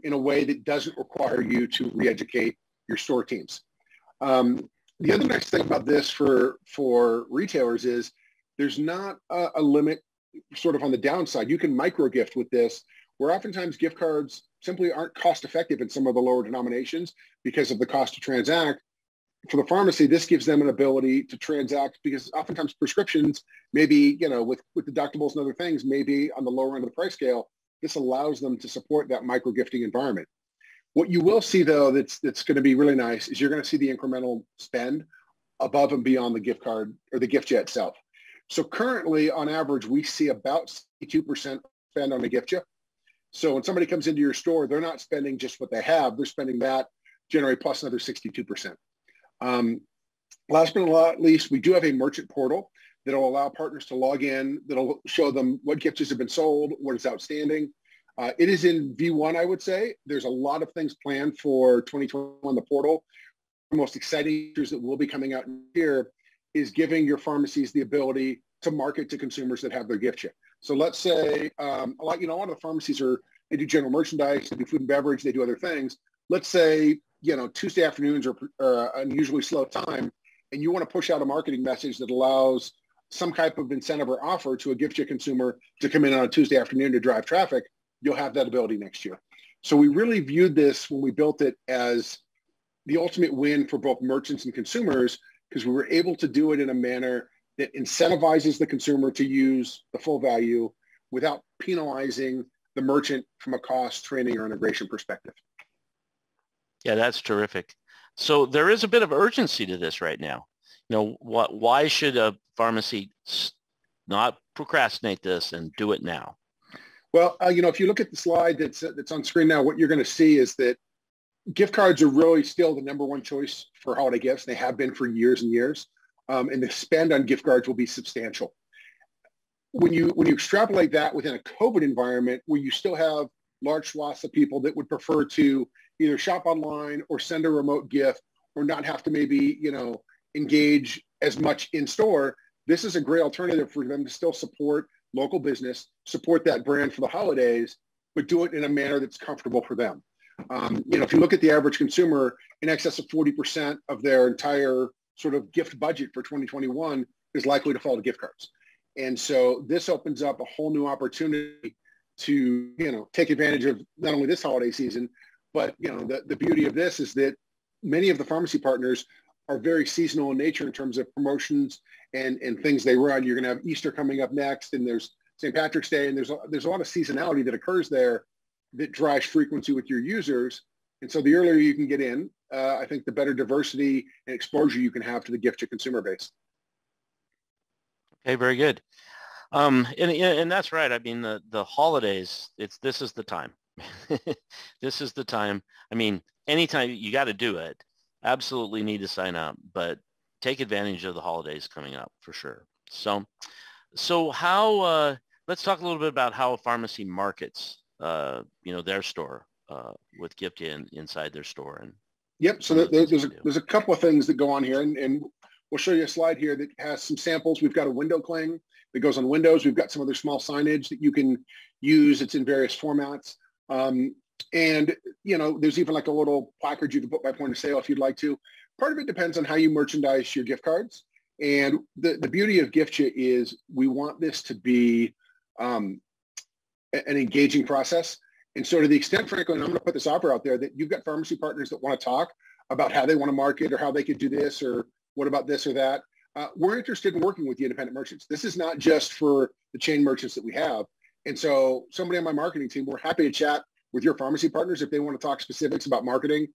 in a way that doesn't require you to re-educate your store teams. The other nice thing about this for retailers is there's not a limit sort of on the downside. You can micro gift with this, where oftentimes gift cards simply aren't cost effective in some of the lower denominations because of the cost to transact. For the pharmacy, this gives them an ability to transact because oftentimes prescriptions, maybe, with deductibles and other things, maybe on the lower end of the price scale. This allows them to support that micro gifting environment. What you will see, though, that's going to be really nice is you're going to see the incremental spend above and beyond the gift card or the GiftJa itself. So currently, on average, we see about 62% spend on a GiftJa. So when somebody comes into your store, they're not spending just what they have. They're spending that, generate plus another 62%. Last but not least, we do have a merchant portal that'll allow partners to log in, that'll show them what GiftJas have been sold, what is outstanding. It is in V1, I would say. There's a lot of things planned for 2021, the portal. The most exciting features that will be coming out here is giving your pharmacies the ability to market to consumers that have their GiftJa. So let's say a lot of the pharmacies they do general merchandise, they do food and beverage, they do other things. Let's say, Tuesday afternoons are an unusually slow time, and you want to push out a marketing message that allows some type of incentive or offer to a GiftJa consumer to come in on a Tuesday afternoon to drive traffic. You'll have that ability next year. So we really viewed this when we built it as the ultimate win for both merchants and consumers, because we were able to do it in a manner that incentivizes the consumer to use the full value without penalizing the merchant from a cost, training, or integration perspective. Yeah, that's terrific. So there is a bit of urgency to this right now. Why should a pharmacy not procrastinate this and do it now? Well, if you look at the slide that's on screen now, what you're going to see is that gift cards are really still the number one choice for holiday gifts. They have been for years and years. And the spend on gift cards will be substantial. When you extrapolate that within a COVID environment where you still have large swaths of people that would prefer to either shop online or send a remote gift or not have to maybe, engage as much in store, this is a great alternative for them to still support local business, support that brand for the holidays, but do it in a manner that's comfortable for them. If you look at the average consumer, in excess of 40% of their entire sort of gift budget for 2021 is likely to fall to gift cards. And so this opens up a whole new opportunity to, take advantage of not only this holiday season, but, the beauty of this is that many of the pharmacy partners are very seasonal in nature in terms of promotions and things they run. You're going to have Easter coming up next, and there's St. Patrick's Day, and there's a lot of seasonality that occurs there that drives frequency with your users. And so the earlier you can get in, I think the better diversity and exposure you can have to the gift to consumer base. Okay, very good. And that's right. I mean, the holidays, this is the time. This is the time. I mean, anytime you got to do it, absolutely need to sign up, but take advantage of the holidays coming up for sure. So how, let's talk a little bit about how a pharmacy markets, their store with gift inside their store. And yep. So there's a couple of things that go on here, and we'll show you a slide here that has some samples. We've got a window cling that goes on windows. We've got some other small signage that you can use. It's in various formats. And, there's even like a little placard you can put by point of sale if you'd like to. Part of it depends on how you merchandise your gift cards. And the beauty of Giftja is we want this to be an engaging process. And so to the extent, frankly, and I'm going to put this offer out there, that you've got pharmacy partners that want to talk about how they want to market or how they could do this or what about this or that. We're interested in working with the independent merchants. This is not just for the chain merchants that we have. And so somebody on my marketing team, we're happy to chat with your pharmacy partners if they want to talk specifics about marketing,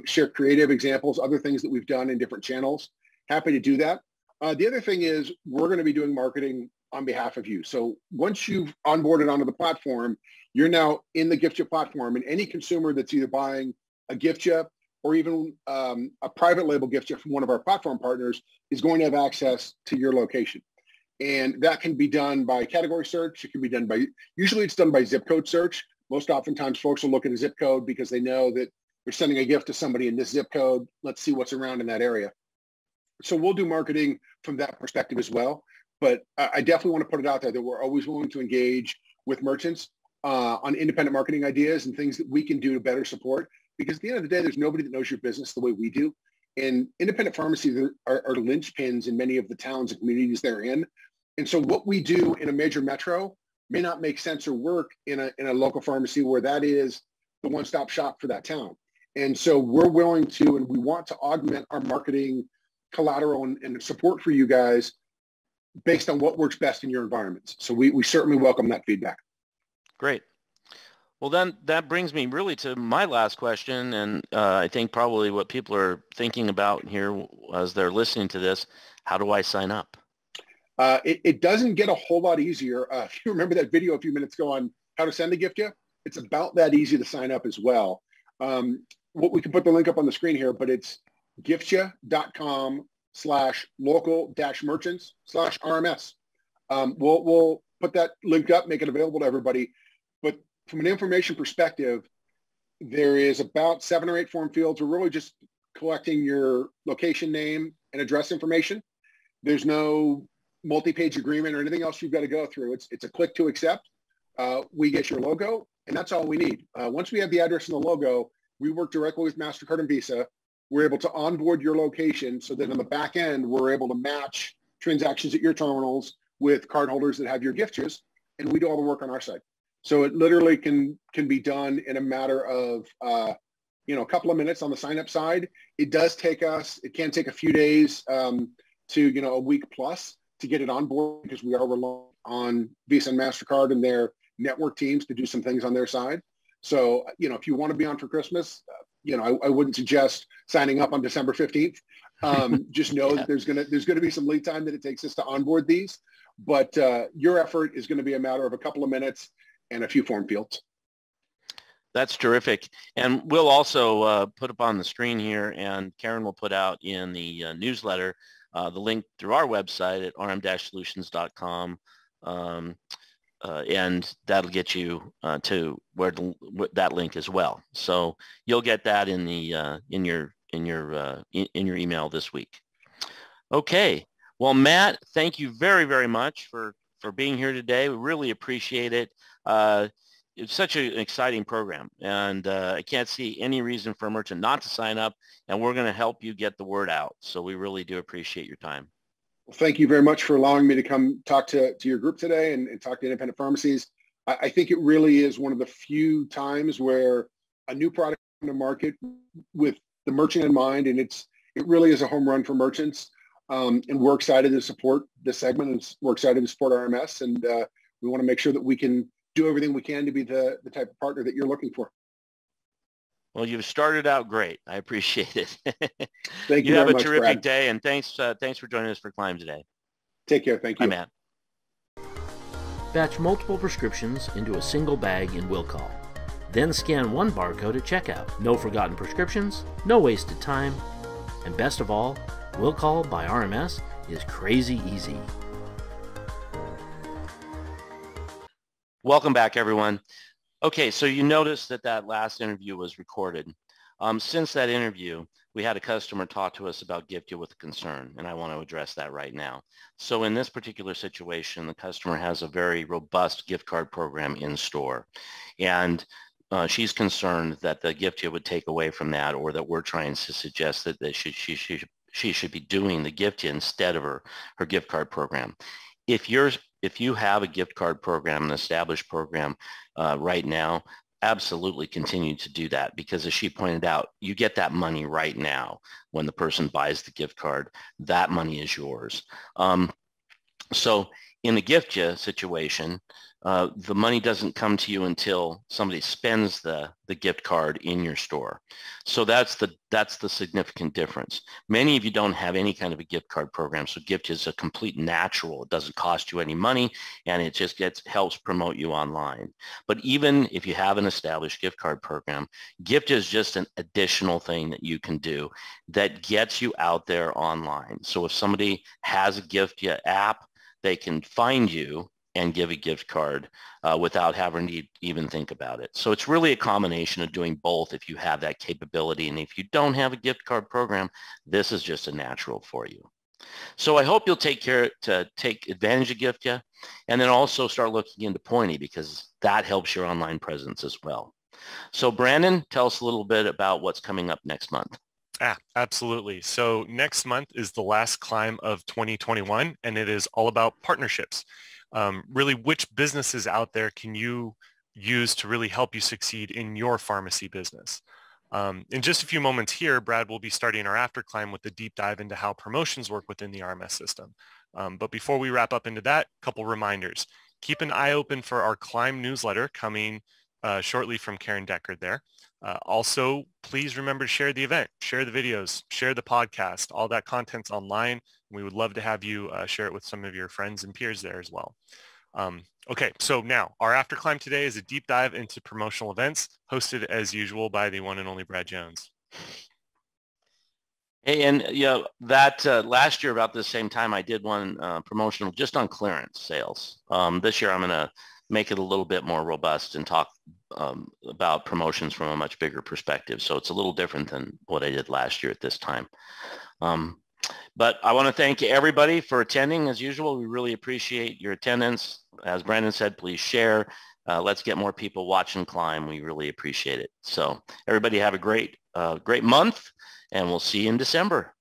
share creative examples, other things that we've done in different channels. Happy to do that. The other thing is we're going to be doing marketing on behalf of you. So once you've onboarded onto the platform, you're now in the Giftja platform, and any consumer that's either buying a Giftja or even a private label Giftja from one of our platform partners is going to have access to your location. And that can be done by category search. It can be done usually it's done by zip code search. Most oftentimes folks will look at a zip code because they know that they're sending a gift to somebody in this zip code. Let's see what's around in that area. So we'll do marketing from that perspective as well. But I definitely want to put it out there that we're always willing to engage with merchants on independent marketing ideas and things that we can do to better support. Because at the end of the day, there's nobody that knows your business the way we do. And independent pharmacies are linchpins in many of the towns and communities they're in. And so what we do in a major metro may not make sense or work in a local pharmacy where that is the one-stop shop for that town. And so we're willing to, and we want to augment our marketing collateral and support for you guys based on what works best in your environments. So we certainly welcome that feedback. Great. Well, then that brings me really to my last question, and I think probably what people are thinking about here as they're listening to this: how do I sign up? It doesn't get a whole lot easier. If you remember that video a few minutes ago on how to send a Giftja, it's about that easy to sign up as well. We can put the link up on the screen here, but it's giftja.com/local-merchants/RMS. We'll put that link up, make it available to everybody. But from an information perspective, there is about 7 or 8 form fields. We're really just collecting your location name and address information. There's no multi-page agreement or anything else you've got to go through. It's a click to accept. We get your logo, and that's all we need. Once we have the address and the logo, we work directly with MasterCard and Visa. We're able to onboard your location so that on the back end, we're able to match transactions at your terminals with cardholders that have your Giftjas, and we do all the work on our side. So it literally can be done in a matter of a couple of minutes on the sign up side. It can take a few days to a week plus to get it on board because we are reliant on Visa and MasterCard and their network teams to do some things on their side. So, if you want to be on for Christmas, I wouldn't suggest signing up on December 15th. Just know that there's going to be some lead time that it takes us to onboard these. But your effort is going to be a matter of a couple of minutes and a few form fields. That's terrific. And we'll also put up on the screen here, and Karen will put out in the newsletter the link through our website at rm-solutions.com. And that'll get you to that link as well. So you'll get that in the in your email this week. Okay. Well, Matt, thank you very, very much for being here today. We really appreciate it. It's such an exciting program, and I can't see any reason for a merchant not to sign up, and we're going to help you get the word out. So we really do appreciate your time. Well, thank you very much for allowing me to come talk to your group today and talk to independent pharmacies. I think it really is one of the few times where a new product in the market with the merchant in mind, and it's It really is a home run for merchants. And we're excited to support this segment, and we're excited to support RMS. And we want to make sure that we can do everything we can to be the type of partner that you're looking for. Well, you've started out great. I appreciate it. Thank you have very a much, terrific Brad. day, and thanks for joining us for Climb today. Take care. Thank you. Bye, Matt. Batch multiple prescriptions into a single bag in Will Call. Then scan one barcode at checkout. No forgotten prescriptions, no wasted time, and best of all, Will Call by RMS is crazy easy. Welcome back, everyone. Okay, so you noticed that last interview was recorded. Since that interview, we had a customer talk to us about Gift-U with a concern, and I want to address that right now. So in this particular situation, the customer has a very robust gift card program in store, and she's concerned that the Gift-U would take away from that, or that we're trying to suggest that she should be doing the Gift-U instead of her gift card program. If you have a gift card program, an established program right now, absolutely continue to do that, because as she pointed out, you get that money right now when the person buys the gift card. That money is yours. So in the Gift-U situation, the money doesn't come to you until somebody spends the gift card in your store. So that's the significant difference. Many of you don't have any kind of a gift card program, so Gift-U is a complete natural. It doesn't cost you any money, and it just helps promote you online. But even if you have an established gift card program, Gift-U is just an additional thing that you can do that gets you out there online. So if somebody has a Gift-U app, they can find you and give a gift card without having to even think about it. So it's really a combination of doing both if you have that capability. And if you don't have a gift card program, this is just a natural for you. So I hope you'll take advantage of Gift-U, and then also start looking into Pointy, because that helps your online presence as well. So Brandon, tell us a little bit about what's coming up next month. Absolutely. So next month is the last climb of 2021, and it is all about partnerships. Really, which businesses out there can you use to really help you succeed in your pharmacy business? In just a few moments here, Brad will be starting our after climb with a deep dive into how promotions work within the RMS system. But before we wrap up into that, a couple reminders. Keep an eye open for our climb newsletter coming shortly from Karen Deckard there. Also, please remember to share the event, share the videos, share the podcast. All that content's online. We would love to have you share it with some of your friends and peers there as well. Okay, so now our after climb today is a deep dive into promotional events, hosted as usual by the one and only Brad Jones. Hey, and that last year about the same time, I did one promotional just on clearance sales. This year I'm going to make it a little bit more robust and talk about promotions from a much bigger perspective. So it's a little different than what I did last year at this time. But I want to thank everybody for attending as usual. We really appreciate your attendance. As Brandon said, please share. Let's get more people watching Climb. We really appreciate it. So everybody have a great month, and we'll see you in December.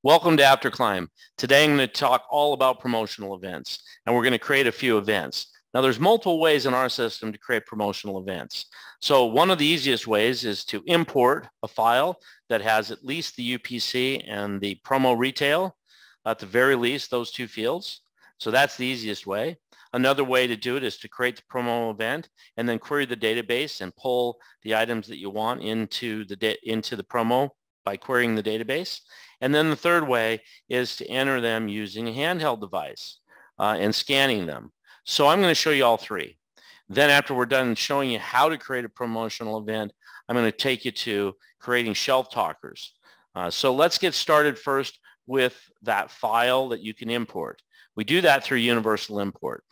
Welcome to After Climb. Today I'm going to talk all about promotional events, and we're going to create a few events. Now there's multiple ways in our system to create promotional events. So one of the easiest ways is to import a file that has at least the UPC and the promo retail, at the very least those two fields. So that's the easiest way. Another way to do it is to create the promo event and then query the database and pull the items that you want into the promo by querying the database. And then the third way is to enter them using a handheld device and scanning them. So I'm going to show you all three. Then after we're done showing you how to create a promotional event, I'm going to take you to creating shelf talkers. So let's get started first with that file that you can import. We do that through Universal Import.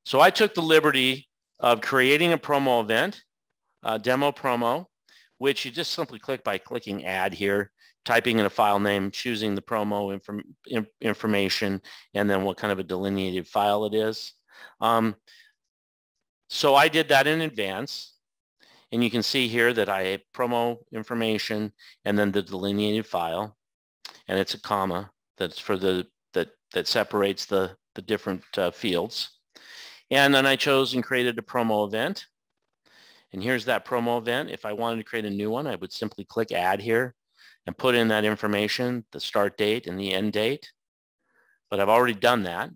So I took the liberty of creating a promo event, demo promo, which you just simply click by clicking add here, typing in a file name, choosing the promo information, and then what kind of a delineated file it is. So I did that in advance. And you can see here that I have promo information and then the delineated file, and it's a comma that's for that separates the different fields. And then I chose and created a promo event. And here's that promo event. If I wanted to create a new one, I would simply click add here and put in that information, the start date and the end date. But I've already done that.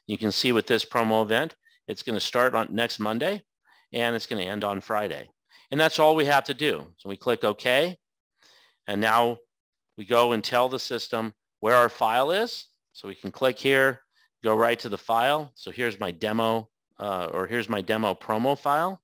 You can see with this promo event, it's going to start on next Monday and it's going to end on Friday. And that's all we have to do. So we click OK. And now we go and tell the system where our file is. So we can click here, go right to the file. So here's my demo, here's my demo promo file.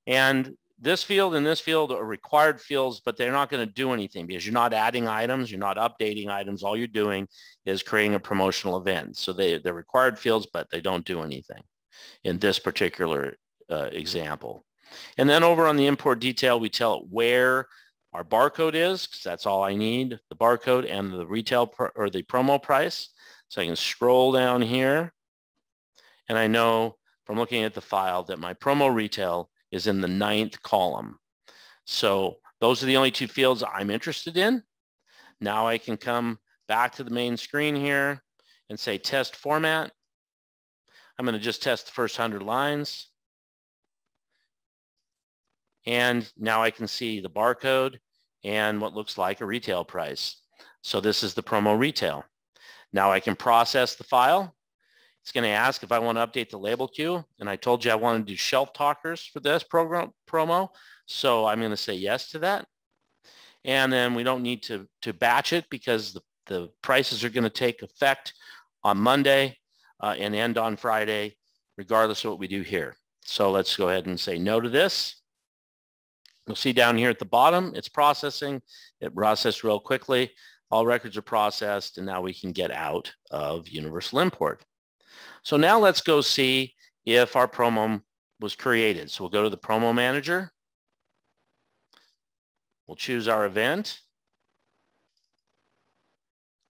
And this field and this field are required fields, but they're not going to do anything because you're not adding items, you're not updating items. All you're doing is creating a promotional event. So they're required fields, but they don't do anything in this particular example. And then over on the import detail, we tell it where our barcode is, because that's all I need, the barcode and the retail or the promo price. So I can scroll down here, and I know from looking at the file that my promo retail is in the 9th column. So those are the only two fields I'm interested in. Now I can come back to the main screen here and say test format. I'm going to just test the first 100 lines. And now I can see the barcode and what looks like a retail price. So this is the promo retail. Now I can process the file. It's going to ask if I want to update the label queue. And I told you I want to do shelf talkers for this promo. So I'm going to say yes to that. And then we don't need to batch it because the prices are going to take effect on Monday and end on Friday, regardless of what we do here. So let's go ahead and say no to this. You'll see down here at the bottom, it's processing. It processed real quickly. All records are processed, and now we can get out of Universal Import. So now let's go see if our promo was created. So we'll go to the Promo Manager. We'll choose our event.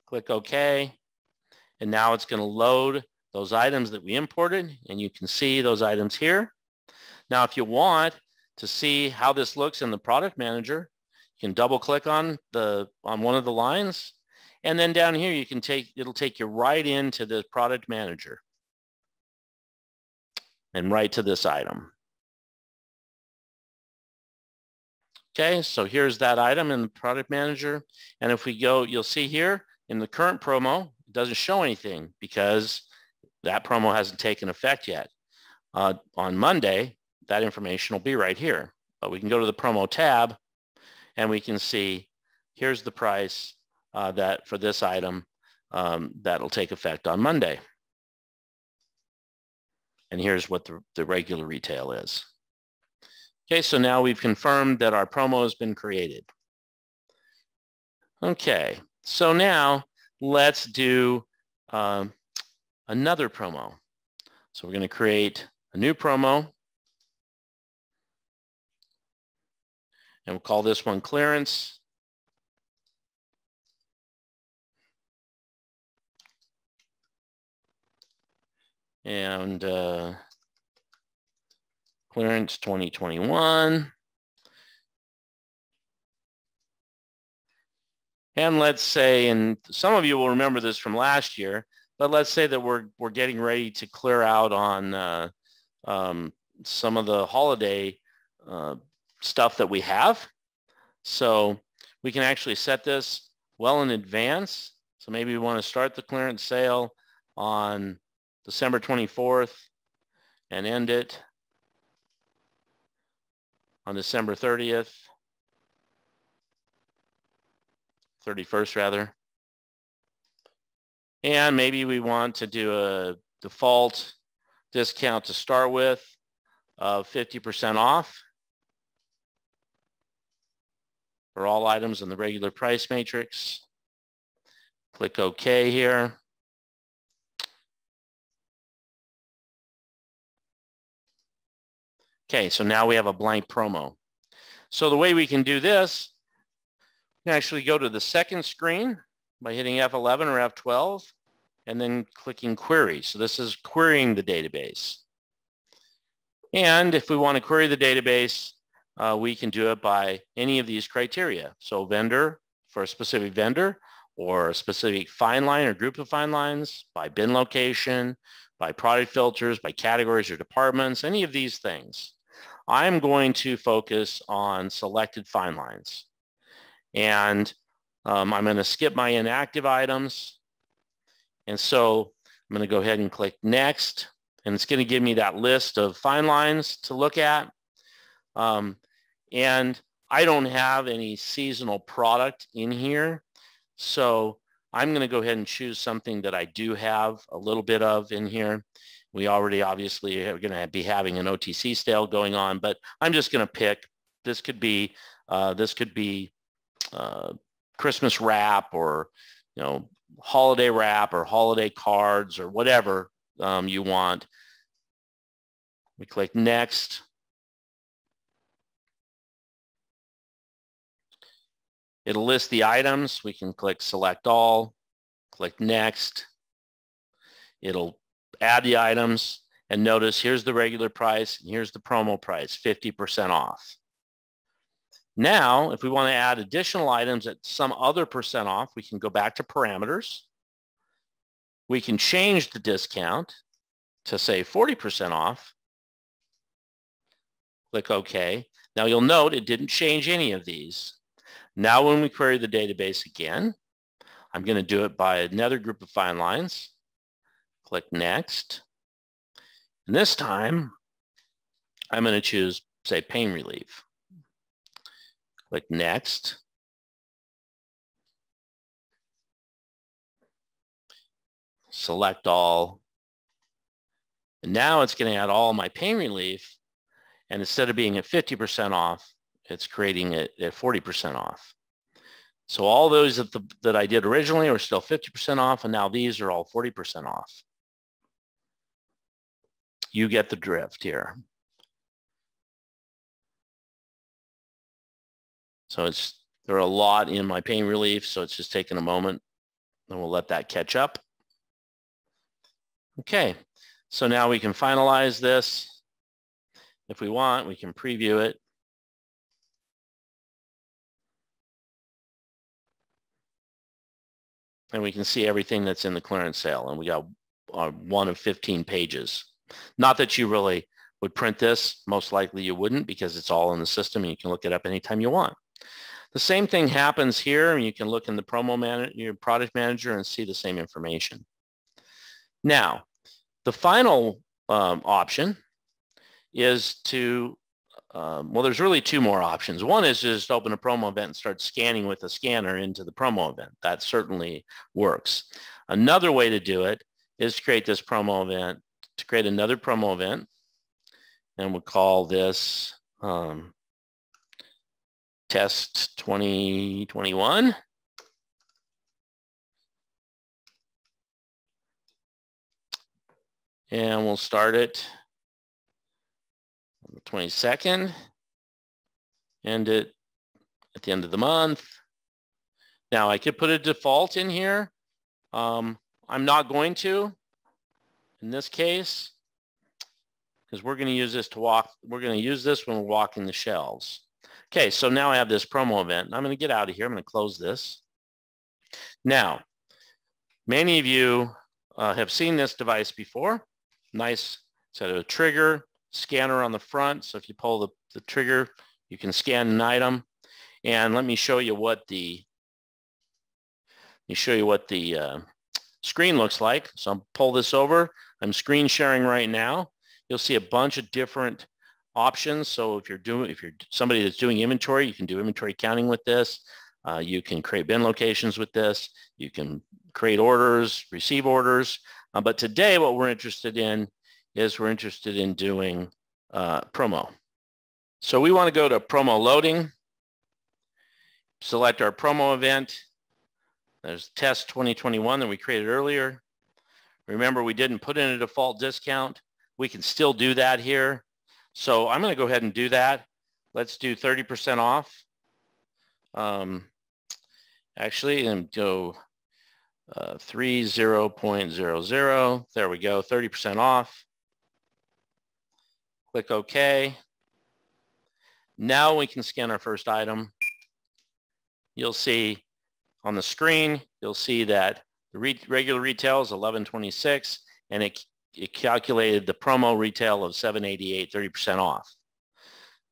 Click OK. And now it's going to load those items that we imported, and you can see those items here. Now, if you want to see how this looks in the Product Manager, you can double click on one of the lines, and then down here you can it'll take you right into the Product Manager and right to this item. Okay, so here's that item in the Product Manager, and if we go, you'll see here in the current promo, it doesn't show anything because that promo hasn't taken effect yet. On Monday, that information will be right here. But we can go to the promo tab and we can see here's the price that for this item that'll take effect on Monday. And here's what the regular retail is. Okay, so now we've confirmed that our promo has been created. Okay, so now let's do another promo. So we're going to create a new promo. And we'll call this one clearance. And clearance 2021. And let's say, and some of you will remember this from last year, but let's say that we're getting ready to clear out on some of the holiday stuff that we have. So we can actually set this well in advance. So maybe we want to start the clearance sale on December 24th and end it on December 30th, 31st rather. And maybe we want to do default discount to start with of 50% off for all items in the regular price matrix. Click OK here. Okay, so now we have a blank promo. So the way we can do this, we can actually go to the second screen by hitting F11 or F12 and then clicking Query. So this is querying the database. And if we want to query the database, we can do it by any of these criteria. So vendor for a specific vendor, or a specific fine line or group of fine lines, by bin location, by product filters, by categories or departments, any of these things. I'm going to focus on selected fine lines. And I'm going to skip my inactive items. And so I'm going to go ahead and click Next. And it's going to give me that list of fine lines to look at. And I don't have any seasonal product in here. So I'm going to go ahead and choose something that I do have a little bit of in here. We already obviously are going to be having an OTC sale going on, but I'm just going to pick, this could be Christmas wrap, or holiday wrap, or holiday cards, or whatever you want. We click Next. It'll list the items. We can click Select All, click Next. It'll add the items, and notice here's the regular price and here's the promo price, 50% off. Now, if we want to add additional items at some other percent off, we can go back to parameters. We can change the discount to say 40% off. Click OK. Now you'll note it didn't change any of these. Now when we query the database again, I'm going to do it by another group of fine lines. Click Next. And this time, I'm going to choose, say, pain relief. Click Next. Select all. And now it's going to add all my pain relief. And instead of being at 50% off, it's creating it at 40% off. So all those that I did originally are still 50% off, and now these are all 40% off. You get the drift here. So there are a lot in my pain relief, so it's just taking a moment, and we'll let that catch up. Okay, so now we can finalize this. If we want, we can preview it. And we can see everything that's in the clearance sale. And we got one of 15 pages. Not that you really would print this. Most likely you wouldn't, because it's all in the system and you can look it up anytime you want. The same thing happens here. And you can look in the promo manager, your product manager, and see the same information. Now, the final option is to, well, there's really two more options. One is just open a promo event and start scanning with a scanner into the promo event. That certainly works. Another way to do it is to create this promo event, to create another promo event, and we'll call this Test 2021. And we'll start it on the 22nd, end it at the end of the month. Now I could put a default in here. I'm not going to in this case, because we're going to use this to walk. We're going to use this when we're walking the shelves. Okay, so now I have this promo event. I'm going to get out of here. I'm going to close this. Now, many of you have seen this device before. Nice set of a trigger, scanner on the front. So if you pull the trigger, you can scan an item. And let me show you what the screen looks like. So I'll pull this over. I'm screen sharing right now. You'll see a bunch of different options. So if you're somebody that's doing inventory, you can do inventory counting with this. You can create bin locations with this. You can create orders, receive orders. But today what we're interested in is we're interested in doing promo. So we want to go to promo loading, select our promo event. There's test 2021 that we created earlier. Remember, we didn't put in a default discount. We can still do that here. So I'm going to go ahead and do that. Let's do 30% off. Actually, and go 30.00. There we go, 30% off. Click OK. Now we can scan our first item. You'll see on the screen, you'll see that the regular retail is $11.26, and it calculated the promo retail of $7.88, 30% off.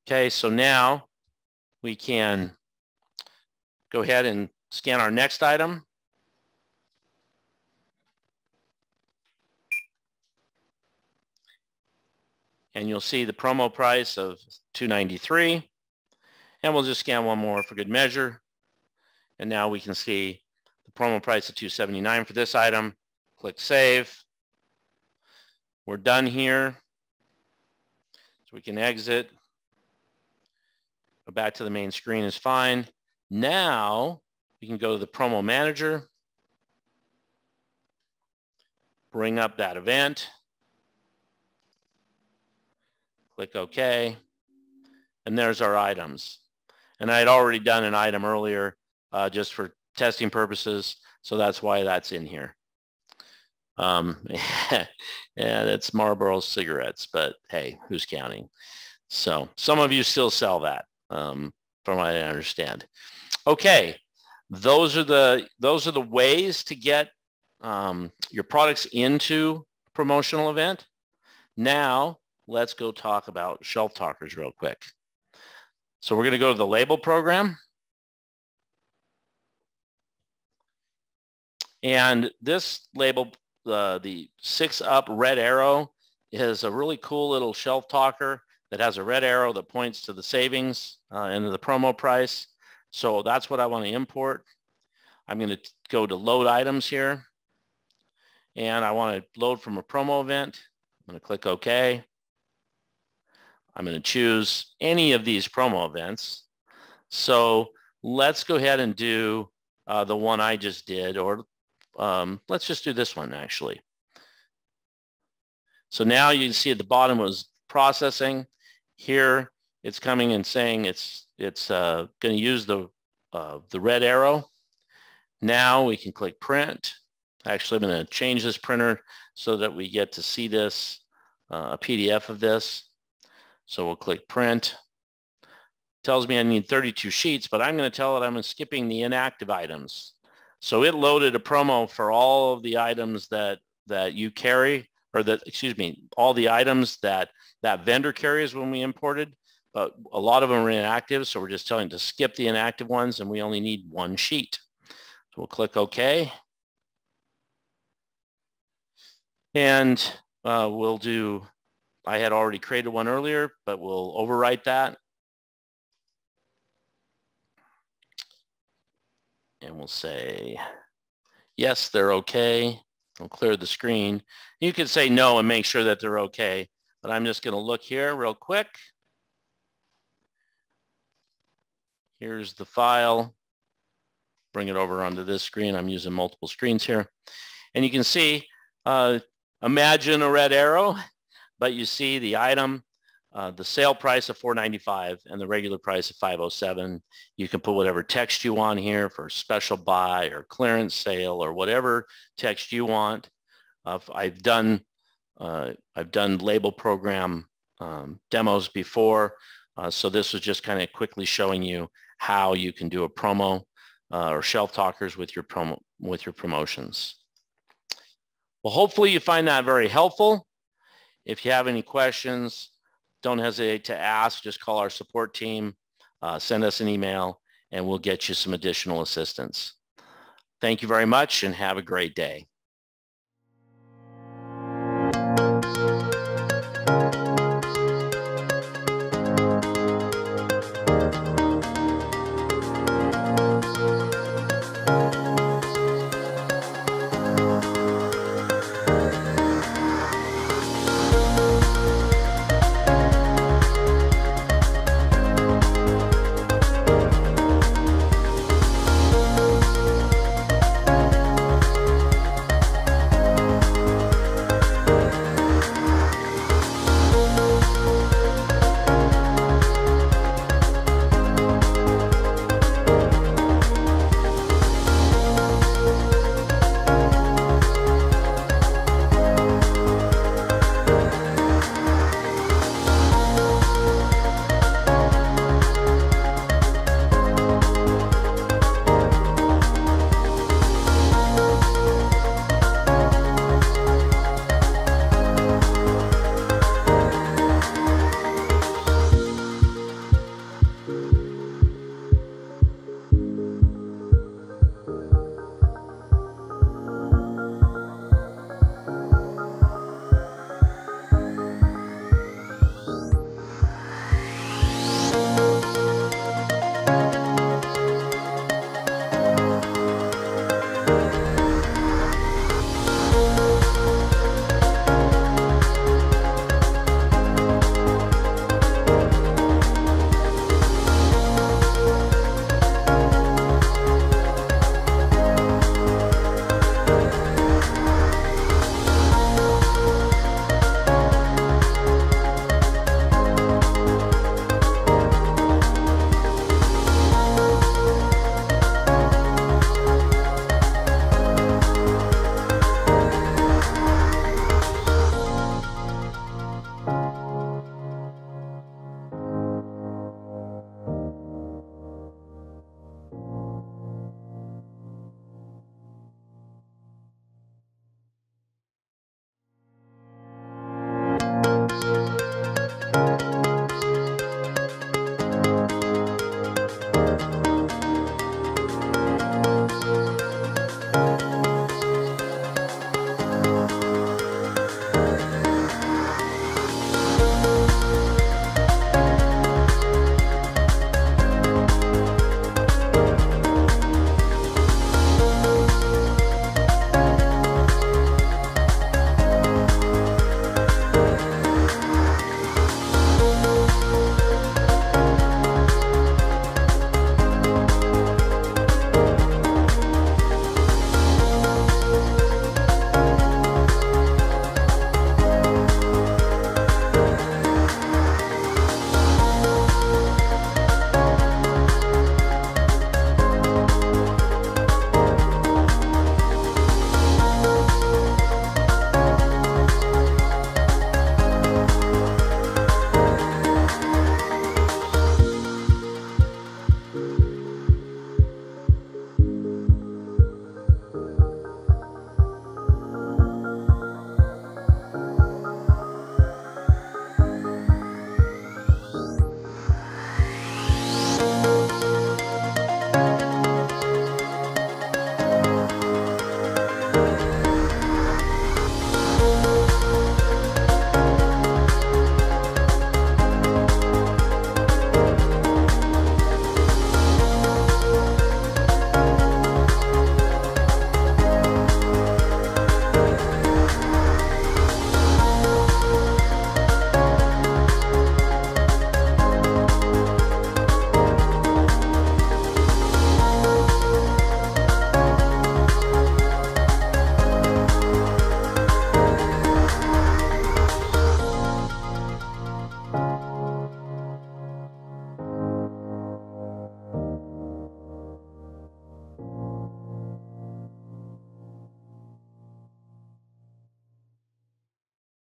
Okay, so now we can go ahead and scan our next item. And you'll see the promo price of $2.93. And we'll just scan one more for good measure. And now we can see the promo price of $2.79 for this item. Click Save. We're done here. So we can exit. Go back to the main screen is fine. Now we can go to the promo manager. Bring up that event. Click OK. And there's our items. And I had already done an item earlier just for testing purposes. So that's why that's in here. Yeah, that's Marlboro cigarettes, but hey, who's counting? So some of you still sell that, from what I understand. Okay, those are the ways to get your products into a promotional event. Now let's go talk about shelf talkers real quick. So we're going to go to the label program. And this label, the 6-up red arrow, is a really cool little shelf talker that has a red arrow that points to the savings and the promo price. So that's what I want to import. I'm going to go to load items here. And I want to load from a promo event. I'm going to click OK. I'm going to choose any of these promo events. So let's go ahead and do the one I just did, or let's just do this one actually. So now you can see at the bottom was processing. Here it's coming and saying it's going to use the red arrow. Now we can click print. Actually, I'm going to change this printer so that we get to see this, a PDF of this. So we'll click print. Tells me I need 32 sheets, but I'm going to tell it I'm skipping the inactive items. So it loaded a promo for all of the items that you carry, or that, excuse me, all the items that vendor carries when we imported, but a lot of them are inactive. So we're just telling it to skip the inactive ones, and we only need one sheet. So we'll click OK. And we'll do, I had already created one earlier, but we'll overwrite that. And we'll say, yes, they're okay. I'll clear the screen. You can say no and make sure that they're okay. But I'm just going to look here real quick. Here's the file. Bring it over onto this screen. I'm using multiple screens here. And you can see, imagine a red arrow, but you see the item, the sale price of $4.95 and the regular price of $5.07. You can put whatever text you want here for special buy or clearance sale or whatever text you want. I've done label program demos before, so this was just kind of quickly showing you how you can do a promo or shelf talkers with your promotions. Well, hopefully you find that very helpful. If you have any questions, don't hesitate to ask. Just call our support team, send us an email, and we'll get you some additional assistance. Thank you very much and have a great day.